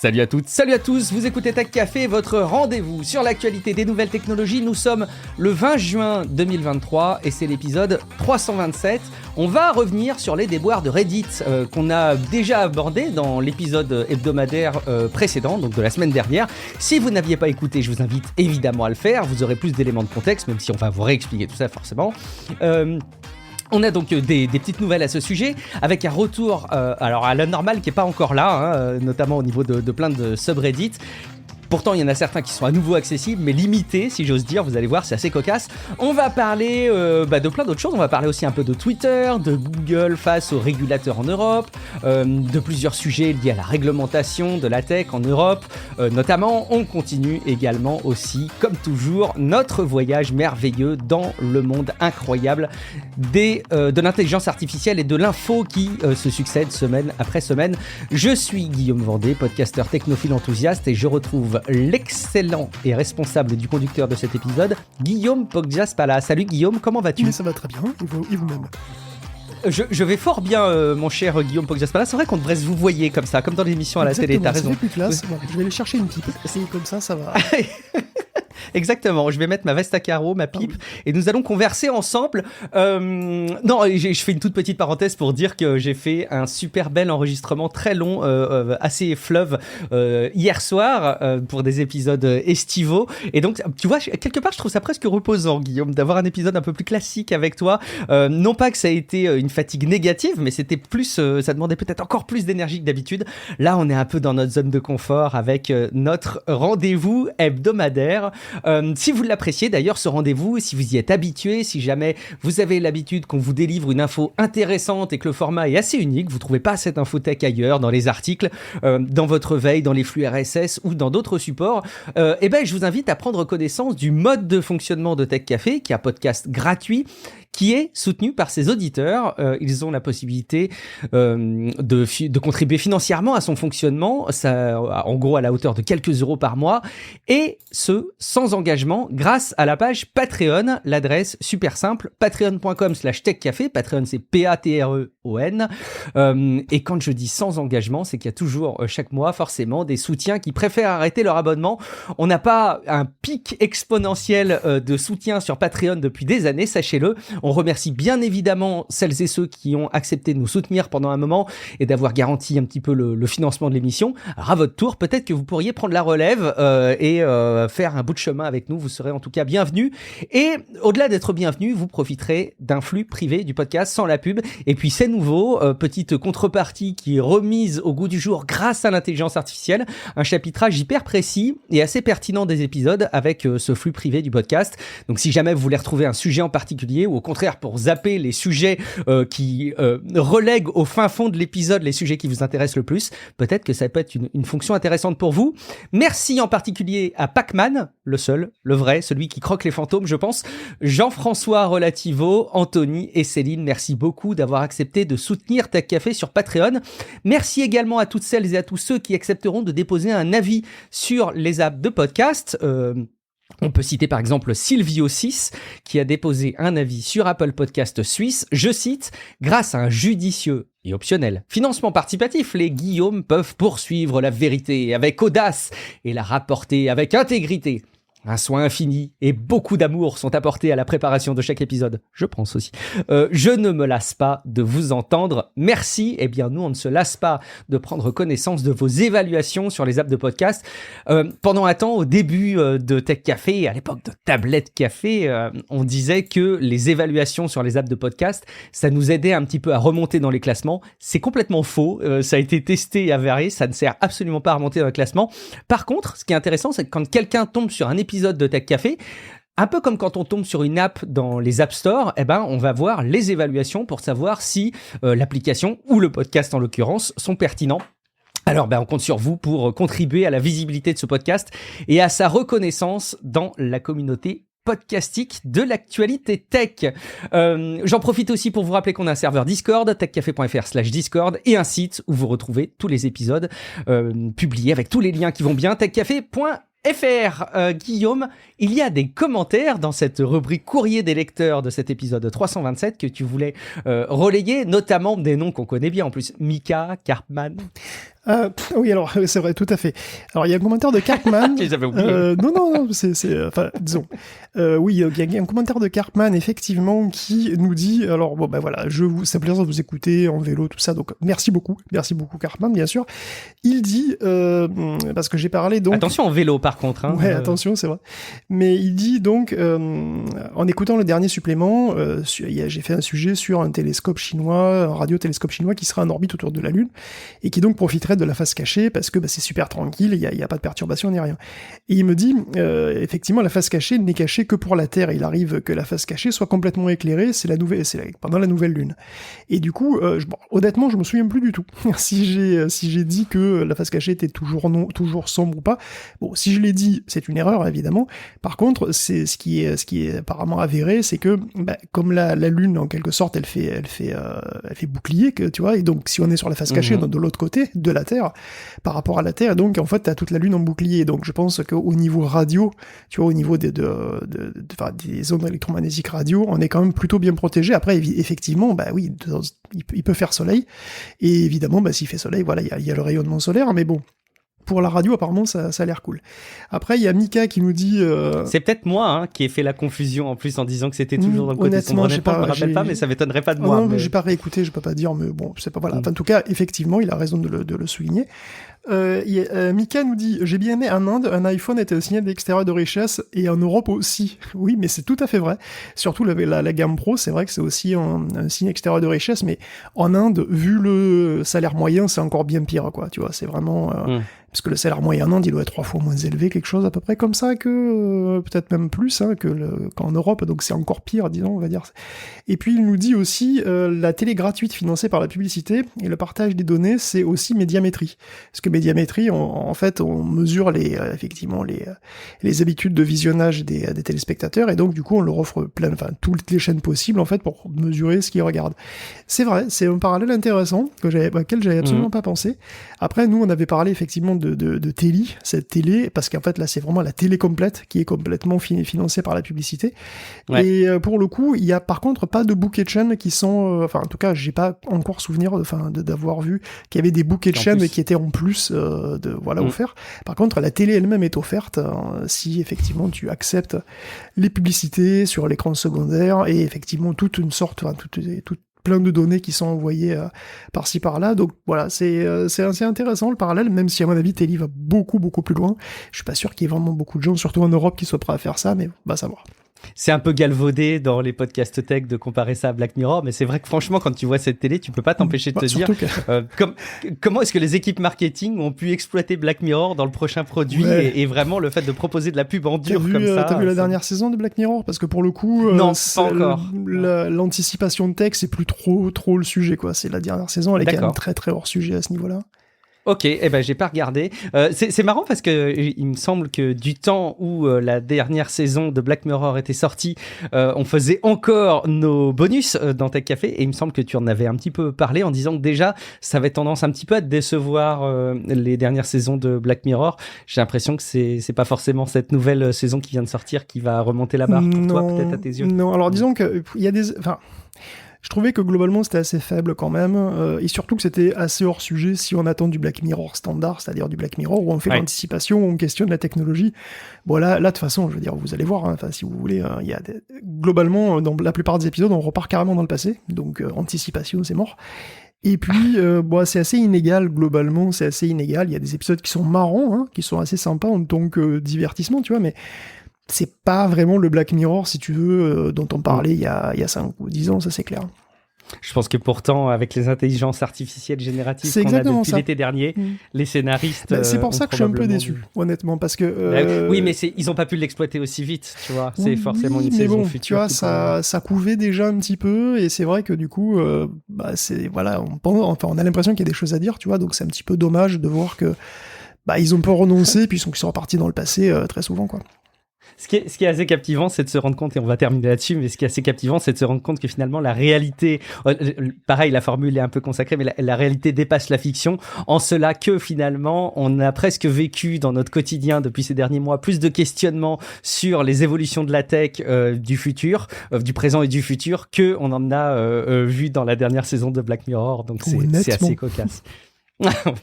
Salut à toutes, salut à tous, vous écoutez Tech Café, votre rendez-vous sur l'actualité des nouvelles technologies. Nous sommes le 20 juin 2023 et c'est l'épisode 327. On va revenir sur les déboires de Reddit qu'on a déjà abordé dans l'épisode hebdomadaire précédent, donc de la semaine dernière. Si vous n'aviez pas écouté, je vous invite évidemment à le faire, vous aurez plus d'éléments de contexte, même si on va vous réexpliquer tout ça forcément. On a donc des petites nouvelles à ce sujet, avec un retour alors à la normale qui n'est pas encore là, notamment au niveau de plein de subreddits. Pourtant, il y en a certains qui sont à nouveau accessibles, mais limités, si j'ose dire. Vous allez voir, c'est assez cocasse. On va parler de plein d'autres choses. On va parler aussi un peu de Twitter, de Google face aux régulateurs en Europe, de plusieurs sujets liés à la réglementation de la tech en Europe. Notamment, on continue également aussi, comme toujours, notre voyage merveilleux dans le monde incroyable de l'intelligence artificielle et de l'info qui se succède semaine après semaine. Je suis Guillaume Vendée, podcasteur technophile enthousiaste, et je retrouve l'excellent et responsable du conducteur de cet épisode, Guillaume Poggiaspala. Salut Guillaume, comment vas-tu ? Mais ça va très bien, et vous-même ? Je vais fort bien, mon cher Guillaume Poggiaspala. C'est vrai qu'on devrait se vous voyer comme ça, comme dans l'émission à la télé, t'as raison. C'est plus classe, voilà, je vais aller chercher une pipe, et comme ça va... Exactement, je vais mettre ma veste à carreaux, ma pipe, et nous allons converser ensemble. Non, je fais une toute petite parenthèse pour dire que j'ai fait un super bel enregistrement très long, assez fleuve, hier soir, pour des épisodes estivaux. Et donc, tu vois, quelque part, je trouve ça presque reposant, Guillaume, d'avoir un épisode un peu plus classique avec toi. Non pas que ça ait été une fatigue négative, mais c'était plus, ça demandait peut-être encore plus d'énergie que d'habitude. Là, on est un peu dans notre zone de confort avec notre rendez-vous hebdomadaire. Si vous l'appréciez d'ailleurs ce rendez-vous, si vous y êtes habitué, si jamais vous avez l'habitude qu'on vous délivre une info intéressante et que le format est assez unique, vous ne trouvez pas cette infotech ailleurs, dans les articles, dans votre veille, dans les flux RSS ou dans d'autres supports, eh ben, je vous invite à prendre connaissance du mode de fonctionnement de Tech Café, qui est un podcast gratuit, qui est soutenu par ses auditeurs. Ils ont la possibilité de contribuer financièrement à son fonctionnement, ça, en gros à la hauteur de quelques euros par mois, et ce, sans engagement, grâce à la page Patreon. L'adresse super simple, patreon.com/techcafé. Patreon, c'est Patreon. Et quand je dis sans engagement, c'est qu'il y a toujours, chaque mois, forcément, des soutiens qui préfèrent arrêter leur abonnement. On n'a pas un pic exponentiel de soutien sur Patreon depuis des années, sachez-le. On remercie bien évidemment celles et ceux qui ont accepté de nous soutenir pendant un moment et d'avoir garanti un petit peu le financement de l'émission. Alors à votre tour, peut-être que vous pourriez prendre la relève et faire un bout de chemin avec nous. Vous serez en tout cas bienvenus. Et au-delà d'être bienvenus, vous profiterez d'un flux privé du podcast sans la pub. Et puis c'est nouveau, petite contrepartie qui est remise au goût du jour grâce à l'intelligence artificielle. Un chapitrage hyper précis et assez pertinent des épisodes avec ce flux privé du podcast. Donc si jamais vous voulez retrouver un sujet en particulier ou au contraire pour zapper les sujets qui relèguent au fin fond de l'épisode les sujets qui vous intéressent le plus, peut-être que ça peut être une fonction intéressante pour vous. Merci en particulier à Pac-Man, le seul, le vrai, celui qui croque les fantômes, je pense, Jean-François Relativo, Anthony et Céline. Merci beaucoup d'avoir accepté de soutenir Tech Café sur Patreon. Merci également à toutes celles et à tous ceux qui accepteront de déposer un avis sur les apps de podcast. On peut citer par exemple Sylvio6 qui a déposé un avis sur Apple Podcast Suisse. Je cite, grâce à un judicieux et optionnel financement participatif, les Guillaume peuvent poursuivre la vérité avec audace et la rapporter avec intégrité. Un soin infini et beaucoup d'amour sont apportés à la préparation de chaque épisode. Je pense aussi. Je ne me lasse pas de vous entendre. Merci. Eh bien, nous, on ne se lasse pas de prendre connaissance de vos évaluations sur les apps de podcast. Pendant un temps, au début de Tech Café, à l'époque de Tablette Café, on disait que les évaluations sur les apps de podcast, ça nous aidait un petit peu à remonter dans les classements. C'est complètement faux. Ça a été testé et avéré. Ça ne sert absolument pas à remonter dans le classement. Par contre, ce qui est intéressant, c'est que quand quelqu'un tombe sur un épisode de Tech Café, un peu comme quand on tombe sur une app dans les App Store, eh ben, on va voir les évaluations pour savoir si l'application ou le podcast en l'occurrence sont pertinents. Alors, on compte sur vous pour contribuer à la visibilité de ce podcast et à sa reconnaissance dans la communauté podcastique de l'actualité tech. J'en profite aussi pour vous rappeler qu'on a un serveur Discord, techcafé.fr/Discord, et un site où vous retrouvez tous les épisodes publiés avec tous les liens qui vont bien, techcafé.fr. Guillaume, il y a des commentaires dans cette rubrique courrier des lecteurs de cet épisode 327 que tu voulais relayer, notamment des noms qu'on connaît bien en plus. Mika, Carpman. Oui, alors c'est vrai, tout à fait. Alors il y a un commentaire de Cartman. Je les avais oubliés. Non, enfin, disons. Oui, il y a un commentaire de Cartman effectivement qui nous dit, alors bon ben voilà, c'est un plaisir de vous écouter en vélo, tout ça, donc merci beaucoup Cartman, bien sûr. Il dit, parce que j'ai parlé donc. Attention en vélo par contre. Hein, ouais, attention, c'est vrai. Mais il dit donc, en écoutant le dernier supplément, j'ai fait un sujet sur un télescope chinois, un radiotélescope chinois qui sera en orbite autour de la Lune et qui donc profiterait de la face cachée parce que c'est super tranquille, il y a pas de perturbation ni rien. Et il me dit, effectivement, la face cachée n'est cachée que pour la Terre. Il arrive que la face cachée soit complètement éclairée, pendant la nouvelle Lune. Et du coup, honnêtement, je me souviens plus du tout si j'ai dit que la face cachée était toujours sombre ou pas. Bon, si je l'ai dit, c'est une erreur évidemment. Par contre, c'est ce qui est apparemment avéré, c'est que comme la Lune en quelque sorte, elle fait bouclier, que tu vois, et donc si on est sur la face cachée, de l'autre côté de la Terre, par rapport à la Terre, donc en fait t'as toute la Lune en bouclier. Donc je pense qu'au niveau radio, tu vois, au niveau des ondes électromagnétiques radio, on est quand même plutôt bien protégé. Après, effectivement, oui, il peut faire soleil, et évidemment, s'il fait soleil, voilà, il y a le rayonnement solaire, mais bon. Pour la radio, apparemment, ça a l'air cool. Après, il y a Mika qui nous dit... C'est peut-être moi qui ai fait la confusion en plus en disant que c'était toujours dans le côté sombre. Honnêtement, je me rappelle pas, mais ça m'étonnerait pas de moi. Non, mais... j'ai pas réécouté, je peux pas dire, mais bon, c'est pas voilà. Enfin, en tout cas, effectivement, il a raison de le souligner. Mika nous dit, j'ai bien aimé en Inde, un iPhone était un signal d'extérieur de richesse, et en Europe aussi. Oui, mais c'est tout à fait vrai. Surtout la gamme Pro, c'est vrai que c'est aussi un signe extérieur de richesse, mais en Inde, vu le salaire moyen, c'est encore bien pire, quoi. Tu vois, c'est vraiment... Parce que le salaire moyen en Inde, il doit être 3 fois moins élevé, quelque chose à peu près comme ça, que peut-être même plus qu'en Europe, donc c'est encore pire, disons, on va dire. Et puis il nous dit aussi, la télé gratuite financée par la publicité et le partage des données, c'est aussi médiamétrie. Parce que médiamétrie, en fait, on mesure effectivement les habitudes de visionnage des téléspectateurs, et donc du coup on leur offre toutes les chaînes possibles, en fait, pour mesurer ce qu'ils regardent. C'est vrai, c'est un parallèle intéressant, auquel j'avais absolument pas pensé. Après, nous, on avait parlé effectivement de télé, cette télé, parce qu'en fait là c'est vraiment la télé complète qui est complètement financée par la publicité. Ouais. Et pour le coup, il y a par contre pas de bouquets de chaînes qui sont, en tout cas j'ai pas encore souvenir d'avoir vu qu'il y avait des bouquets de chaînes qui étaient en plus offerts. Par contre la télé elle-même est offerte si effectivement tu acceptes les publicités sur l'écran secondaire et effectivement toute une sorte, toute plein de données qui sont envoyées par-ci par-là, donc voilà, c'est assez intéressant le parallèle, même si à mon avis Télé va beaucoup plus loin. Je suis pas sûr qu'il y ait vraiment beaucoup de gens, surtout en Europe, qui soient prêts à faire ça, mais va savoir. C'est un peu galvaudé dans les podcasts tech de comparer ça à Black Mirror, mais c'est vrai que franchement, quand tu vois cette télé, tu peux pas t'empêcher de te dire comment est-ce que les équipes marketing ont pu exploiter Black Mirror dans le prochain produit et vraiment le fait de proposer de la pub en dur comme ça. T'as vu la dernière saison de Black Mirror? Parce que pour le coup, non, pas encore. L'anticipation de tech, c'est plus trop le sujet, quoi. C'est la dernière saison, elle est quand même très très hors sujet à ce niveau-là. Ok, j'ai pas regardé. C'est marrant parce que il me semble que du temps où la dernière saison de Black Mirror était sortie, on faisait encore nos bonus dans Tech Café et il me semble que tu en avais un petit peu parlé en disant que déjà ça avait tendance un petit peu à te décevoir les dernières saisons de Black Mirror. J'ai l'impression que c'est pas forcément cette nouvelle saison qui vient de sortir qui va remonter la barre pour toi, peut-être à tes yeux. Non, alors disons que il y a je trouvais que globalement c'était assez faible quand même, et surtout que c'était assez hors sujet si on attend du Black Mirror standard, c'est-à-dire du Black Mirror où on fait l'anticipation, où on questionne la technologie. Bon là de toute façon, je veux dire, vous allez voir, si vous voulez, il y a globalement dans la plupart des épisodes on repart carrément dans le passé, donc anticipation c'est mort. Et puis, c'est assez inégal, globalement, c'est assez inégal. Il y a des épisodes qui sont marrants, qui sont assez sympas en tant que divertissement, tu vois, mais c'est pas vraiment le Black Mirror, si tu veux, dont on parlait il y a 5 ou 10 ans, ça c'est clair. Je pense que pourtant, avec les intelligences artificielles génératives qu'on a depuis l'été dernier, les scénaristes. C'est pour ça que je suis un peu déçu, honnêtement, parce que. Oui, mais ils n'ont pas pu l'exploiter aussi vite, tu vois. C'est forcément une saison future. Tu vois, ça couvait déjà un petit peu, et c'est vrai que du coup, on a l'impression qu'il y a des choses à dire, tu vois, donc c'est un petit peu dommage de voir que ils ont pas renoncé, puis ils sont repartis dans le passé très souvent, quoi. Ce qui est assez captivant, c'est de se rendre compte, et on va terminer là-dessus, mais ce qui est assez captivant, c'est de se rendre compte que finalement, la réalité, pareil, la formule est un peu consacrée, mais la réalité dépasse la fiction, en cela que finalement, on a presque vécu dans notre quotidien depuis ces derniers mois plus de questionnements sur les évolutions de la tech du futur, du présent et du futur, que on en a vu dans la dernière saison de Black Mirror, donc c'est assez cocasse.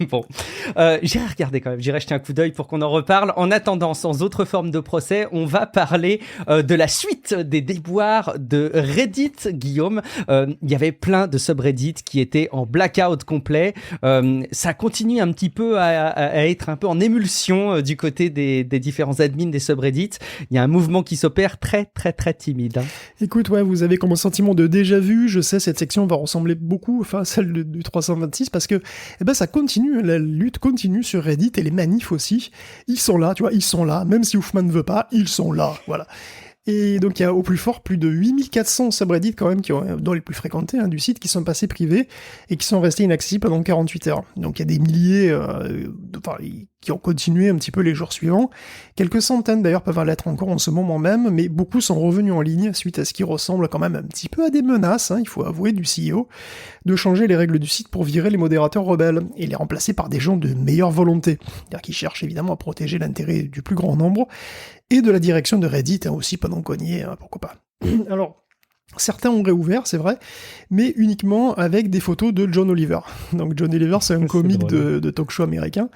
Bon, j'irai regarder quand même, j'irai jeter un coup d'œil pour qu'on en reparle. En attendant, sans autre forme de procès, on va parler de la suite des déboires de Reddit, Guillaume. Il y avait plein de subreddits qui étaient en blackout complet. Ça continue un petit peu à être un peu en émulsion du côté des différents admins des subreddits. Il y a un mouvement qui s'opère très très très timide. Hein. Écoute, ouais, vous avez comme un sentiment de déjà vu. Je sais, cette section va ressembler beaucoup à celle du 326 parce que ça continue, la lutte continue sur Reddit et les manifs aussi. Ils sont là, tu vois, ils sont là. Même si Hoofman ne veut pas, ils sont là, voilà. Et donc il y a au plus fort plus de 8400 subreddits quand même, dont les plus fréquentés du site, qui sont passés privés et qui sont restés inaccessibles pendant 48 heures. Donc il y a des milliers qui ont continué un petit peu les jours suivants. Quelques centaines d'ailleurs peuvent l'être encore en ce moment même, mais beaucoup sont revenus en ligne suite à ce qui ressemble quand même un petit peu à des menaces, il faut avouer, du CEO, de changer les règles du site pour virer les modérateurs rebelles et les remplacer par des gens de meilleure volonté, c'est-à-dire qui cherchent évidemment à protéger l'intérêt du plus grand nombre, et de la direction de Reddit aussi pendant qu'on y est, pourquoi pas. Alors, certains ont réouvert, c'est vrai, mais uniquement avec des photos de John Oliver. Donc John Oliver, c'est un comique de talk show américain,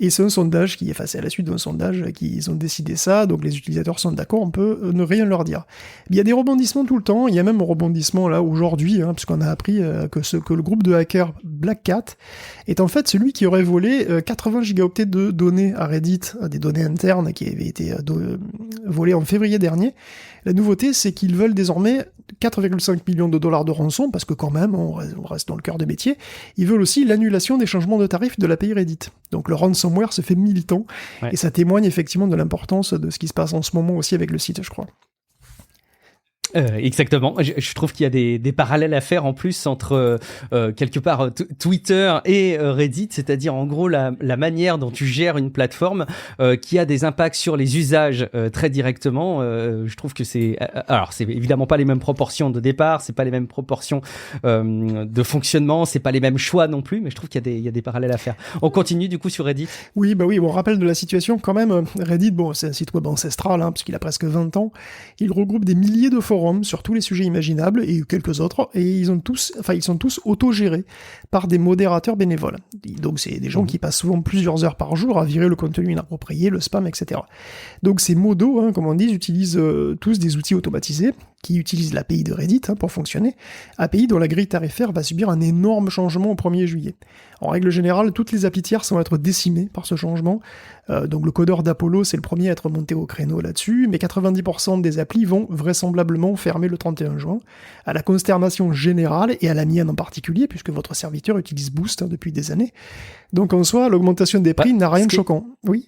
et c'est un sondage qui est fait à la suite d'un sondage qu'ils ont décidé ça, donc les utilisateurs sont d'accord, on peut ne rien leur dire. Il y a des rebondissements tout le temps, il y a même un rebondissement là aujourd'hui, puisqu'on a appris que le groupe de hackers Black Cat est en fait celui qui aurait volé 80 gigaoctets de données à Reddit, des données internes qui avaient été volées en février dernier. La nouveauté, c'est qu'ils veulent désormais 4,5 millions de dollars de rançon, parce que quand même, on reste dans le cœur de métier. Ils veulent aussi l'annulation des changements de tarifs de l'API Reddit. Donc le ransomware se fait militant, et ça témoigne effectivement de l'importance de ce qui se passe en ce moment aussi avec le site, je crois. Exactement. Je trouve qu'il y a des parallèles à faire en plus entre quelque part Twitter et Reddit, c'est-à-dire en gros la manière dont tu gères une plateforme qui a des impacts sur les usages très directement. Je trouve que c'est évidemment pas les mêmes proportions de départ, c'est pas les mêmes proportions de fonctionnement, c'est pas les mêmes choix non plus, mais je trouve qu'il y a des parallèles à faire. On continue du coup sur Reddit. Oui, on rappelle de la situation quand même. Reddit, c'est un site web ancestral puisqu'il a presque 20 ans. Il regroupe des milliers de forums sur tous les sujets imaginables et quelques autres, et ils sont tous autogérés par des modérateurs bénévoles. Donc c'est des gens qui passent souvent plusieurs heures par jour à virer le contenu inapproprié, le spam, etc. Donc ces modos, comme on dit, utilisent tous des outils automatisés qui utilisent l'API de Reddit pour fonctionner, API dont la grille tarifaire va subir un énorme changement au 1er juillet. En règle générale, toutes les applis tierces vont être décimées par ce changement. Donc le codeur d'Apollo, c'est le premier à être monté au créneau là-dessus, mais 90% des applis vont vraisemblablement fermer le 31 juin, à la consternation générale et à la mienne en particulier, puisque votre serviteur utilise Boost depuis des années. Donc en soi, l'augmentation des prix n'a rien de choquant. Oui.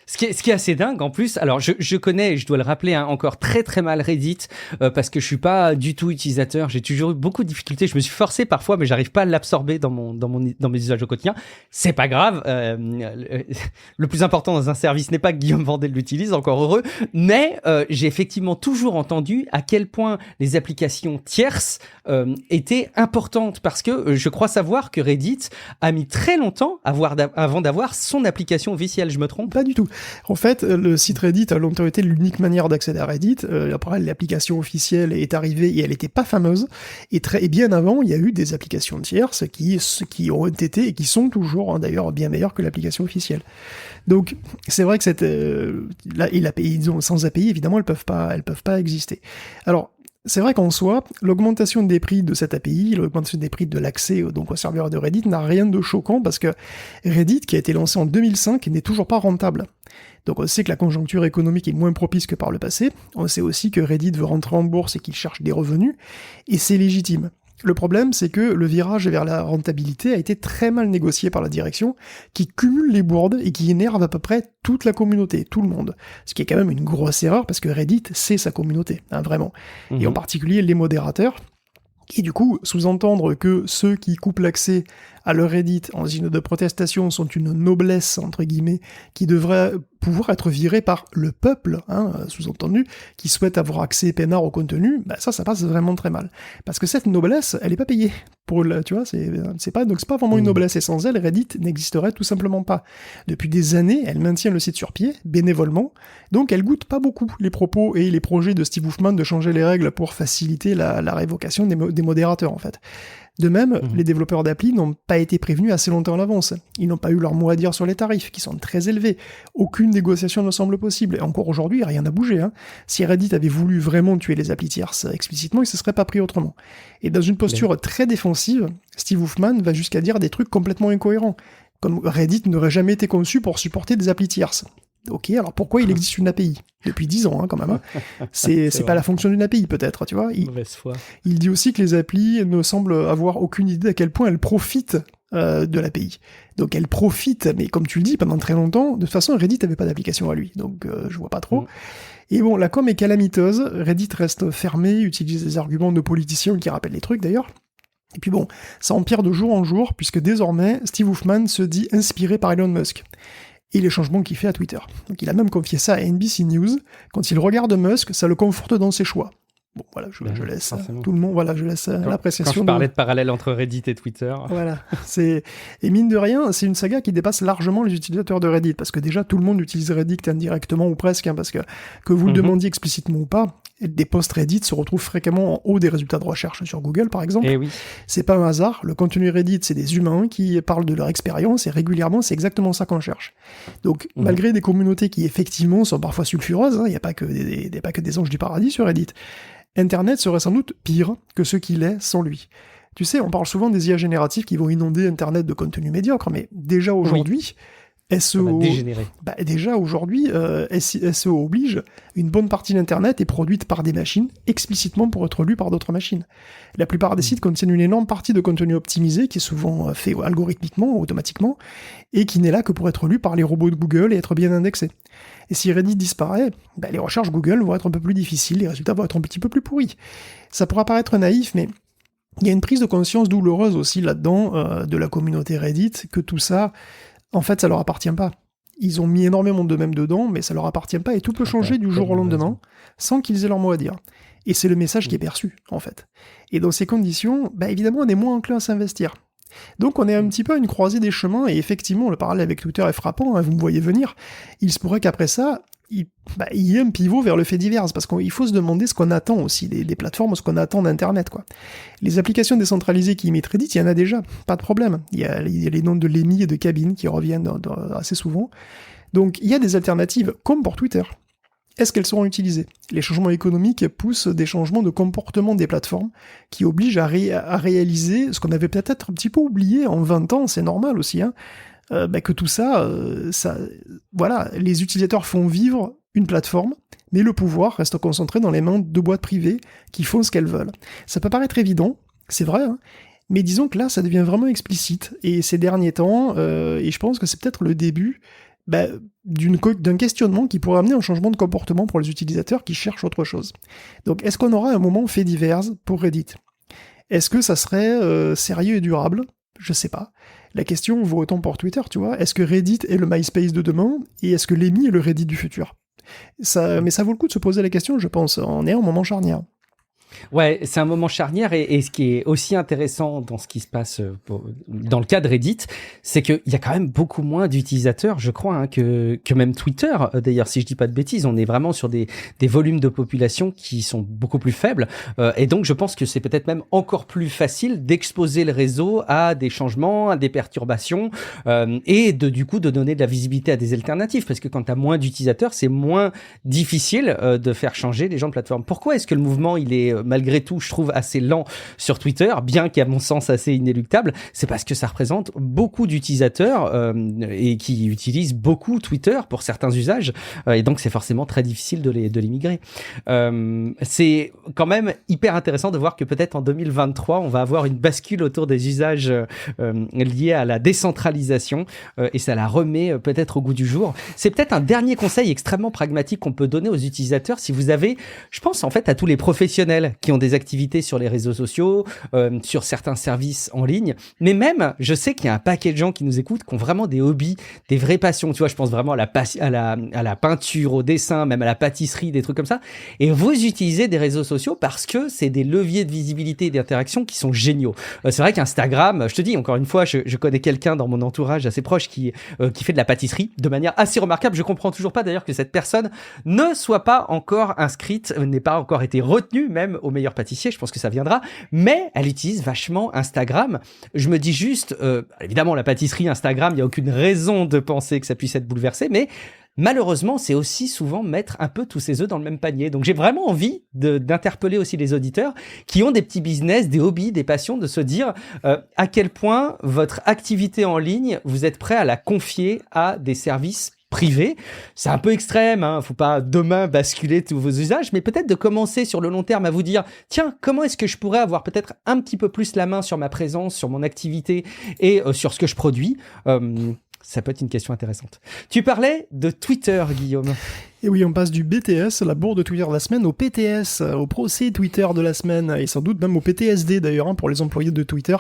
Ce qui est assez dingue en plus, alors je connais, je dois le rappeler, encore très très mal Reddit parce que je suis pas du tout utilisateur, j'ai toujours eu beaucoup de difficultés, je me suis forcé parfois mais j'arrive pas à l'absorber dans mes usages au quotidien. C'est pas grave, le plus important dans un service n'est pas que Guillaume Vandel l'utilise, encore heureux, mais j'ai effectivement toujours entendu à quel point les applications tierces étaient importantes parce que je crois savoir que Reddit a mis très longtemps avant d'avoir son application officielle, je me trompe? Pas du tout. En fait, le site Reddit a longtemps été l'unique manière d'accéder à Reddit. Après, l'application officielle est arrivée et elle n'était pas fameuse. Et bien avant, il y a eu des applications tierces qui ont été et qui sont toujours d'ailleurs bien meilleures que l'application officielle. Donc, c'est vrai que sans API, évidemment, elles peuvent pas exister. Alors, c'est vrai qu'en soi, l'augmentation des prix de cette API, l'augmentation des prix de l'accès au serveur de Reddit n'a rien de choquant parce que Reddit, qui a été lancé en 2005, n'est toujours pas rentable. Donc on sait que la conjoncture économique est moins propice que par le passé, on sait aussi que Reddit veut rentrer en bourse et qu'il cherche des revenus, et c'est légitime. Le problème, c'est que le virage vers la rentabilité a été très mal négocié par la direction, qui cumule les bourdes et qui énerve à peu près toute la communauté, tout le monde. Ce qui est quand même une grosse erreur, parce que Reddit, c'est sa communauté, vraiment. Et en particulier les modérateurs. Et du coup, sous-entendre que ceux qui coupent l'accès à leur Reddit en signe de protestation sont une noblesse, entre guillemets, qui devrait pouvoir être virée par le peuple, sous-entendu, qui souhaite avoir accès peinard au contenu, ça passe vraiment très mal. Parce que cette noblesse, elle est pas payée. Tu vois, c'est pas vraiment une noblesse, et sans elle, Reddit n'existerait tout simplement pas. Depuis des années, elle maintient le site sur pied, bénévolement, donc elle goûte pas beaucoup les propos et les projets de Steve Hoofman de changer les règles pour faciliter la révocation des modérateurs, en fait. De même, les développeurs d'appli n'ont pas été prévenus assez longtemps à l'avance. Ils n'ont pas eu leur mot à dire sur les tarifs, qui sont très élevés. Aucune négociation ne semble possible. Et encore aujourd'hui, rien n'a bougé. Si Reddit avait voulu vraiment tuer les applis tierces explicitement, il ne se serait pas pris autrement. Et dans une posture très défensive, Steve Huffman va jusqu'à dire des trucs complètement incohérents. Comme Reddit n'aurait jamais été conçu pour supporter des applis tierces. Ok, alors pourquoi il existe une API ? Depuis 10 ans, quand même. C'est pas la fonction d'une API, peut-être, tu vois. Mauvaise foi. Il dit aussi que les applis ne semblent avoir aucune idée à quel point elles profitent de l'API. Donc elles profitent, mais comme tu le dis, pendant très longtemps, de toute façon, Reddit n'avait pas d'application à lui, donc je vois pas trop. Et bon, la com est calamiteuse, Reddit reste fermé, utilise des arguments de politiciens qui rappellent les trucs, d'ailleurs. Et puis bon, ça empire de jour en jour, puisque désormais, Steve Huffman se dit inspiré par Elon Musk. Et les changements qu'il fait à Twitter. Donc il a même confié ça à NBC News. Quand il regarde Musk, ça le conforte dans ses choix. Bon, voilà, je laisse tout le monde, voilà, je laisse l'appréciation. Quand je parlais de parallèle entre Reddit et Twitter. Voilà, et mine de rien, c'est une saga qui dépasse largement les utilisateurs de Reddit, parce que déjà, tout le monde utilise Reddit indirectement ou presque, parce que vous le demandiez explicitement ou pas, des posts Reddit se retrouvent fréquemment en haut des résultats de recherche sur Google, par exemple. Et oui. C'est pas un hasard, le contenu Reddit, c'est des humains qui parlent de leur expérience, et régulièrement, c'est exactement ça qu'on cherche. Donc, malgré des communautés qui, effectivement, sont parfois sulfureuses, il n'y a pas que des anges du paradis sur Reddit, Internet serait sans doute pire que ce qu'il est sans lui. Tu sais, on parle souvent des IA génératives qui vont inonder Internet de contenu médiocre, mais déjà aujourd'hui, SEO... déjà aujourd'hui, SEO oblige, une bonne partie d'Internet est produite par des machines explicitement pour être lue par d'autres machines. La plupart des sites contiennent une énorme partie de contenu optimisé qui est souvent fait algorithmiquement, automatiquement, et qui n'est là que pour être lu par les robots de Google et être bien indexé. Et si Reddit disparaît, les recherches Google vont être un peu plus difficiles, les résultats vont être un petit peu plus pourris. Ça pourra paraître naïf, mais il y a une prise de conscience douloureuse aussi là-dedans de la communauté Reddit, que tout ça, en fait, ça leur appartient pas. Ils ont mis énormément d'eux-mêmes dedans, mais ça leur appartient pas, et tout peut changer du jour au lendemain, sans qu'ils aient leur mot à dire. Et c'est le message qui est perçu, en fait. Et dans ces conditions, évidemment, on est moins enclin à s'investir. Donc on est un petit peu à une croisée des chemins, et effectivement, le parallèle avec Twitter est frappant, vous me voyez venir. Il se pourrait qu'après ça, il y ait un pivot vers le fait divers, parce qu'il faut se demander ce qu'on attend aussi des plateformes, ce qu'on attend d'Internet, quoi. Les applications décentralisées qui imitent Reddit, il y en a déjà, pas de problème. Il y a les noms de Lemmy et de Cabine qui reviennent assez souvent. Donc il y a des alternatives, comme pour Twitter. Est-ce qu'elles seront utilisées ? Les changements économiques poussent des changements de comportement des plateformes qui obligent à réaliser ce qu'on avait peut-être un petit peu oublié en 20 ans, c'est normal aussi, que tout ça, voilà, les utilisateurs font vivre une plateforme, mais le pouvoir reste concentré dans les mains de boîtes privées qui font ce qu'elles veulent. Ça peut paraître évident, c'est vrai, mais disons que là, ça devient vraiment explicite, et ces derniers temps, et je pense que c'est peut-être le début d'un questionnement qui pourrait amener un changement de comportement pour les utilisateurs qui cherchent autre chose. Donc, est-ce qu'on aura un moment fait divers pour Reddit ? Est-ce que ça serait sérieux et durable ? Je sais pas. La question vaut autant pour Twitter, tu vois. Est-ce que Reddit est le MySpace de demain ? Et est-ce que Lemmy est le Reddit du futur ? Mais ça vaut le coup de se poser la question, je pense. On est à un moment charnière. Ouais, c'est un moment charnière, et ce qui est aussi intéressant dans ce qui se passe dans le cas de Reddit, c'est qu'il y a quand même beaucoup moins d'utilisateurs, je crois, que même Twitter. D'ailleurs, si je dis pas de bêtises, on est vraiment sur des volumes de population qui sont beaucoup plus faibles, et donc je pense que c'est peut-être même encore plus facile d'exposer le réseau à des changements, à des perturbations, et du coup de donner de la visibilité à des alternatives, parce que quand tu as moins d'utilisateurs, c'est moins difficile de faire changer les gens de plateforme. Pourquoi est-ce que le mouvement il est malgré tout, je trouve, assez lent sur Twitter, bien qu'à mon sens assez inéluctable? C'est parce que ça représente beaucoup d'utilisateurs et qui utilisent beaucoup Twitter pour certains usages, et donc c'est forcément très difficile de les migrer. C'est quand même hyper intéressant de voir que peut-être en 2023, on va avoir une bascule autour des usages liés à la décentralisation, et ça la remet peut-être au goût du jour. C'est peut-être un dernier conseil extrêmement pragmatique qu'on peut donner aux utilisateurs si vous avez, je pense en fait à tous les professionnels qui ont des activités sur les réseaux sociaux, sur certains services en ligne, mais même, je sais qu'il y a un paquet de gens qui nous écoutent qui ont vraiment des hobbies, des vraies passions, tu vois, je pense vraiment à la peinture, au dessin, même à la pâtisserie, des trucs comme ça, et vous utilisez des réseaux sociaux parce que c'est des leviers de visibilité et d'interaction qui sont géniaux. C'est vrai qu'Instagram, je te dis, encore une fois, je connais quelqu'un dans mon entourage assez proche qui fait de la pâtisserie de manière assez remarquable. Je comprends toujours pas d'ailleurs que cette personne ne soit pas encore inscrite, n'ait pas encore été retenue même au meilleur pâtissier, je pense que ça viendra, mais elle utilise vachement Instagram. Je me dis juste, évidemment la pâtisserie, Instagram, il n'y a aucune raison de penser que ça puisse être bouleversé, mais malheureusement, c'est aussi souvent mettre un peu tous ses œufs dans le même panier. Donc j'ai vraiment envie d'interpeller aussi les auditeurs qui ont des petits business, des hobbies, des passions, de se dire à quel point votre activité en ligne, vous êtes prêt à la confier à des services privés. C'est un peu extrême, hein, faut pas demain basculer tous vos usages, mais peut-être de commencer sur le long terme à vous dire, tiens, comment est-ce que je pourrais avoir peut-être un petit peu plus la main sur ma présence, sur mon activité et sur ce que je produis. Ça peut être une question intéressante. Tu parlais de Twitter, Guillaume. Et oui, on passe du BTS, la bourre de Twitter de la semaine, au PTS, au procès Twitter de la semaine, et sans doute même au PTSD d'ailleurs, hein, pour les employés de Twitter,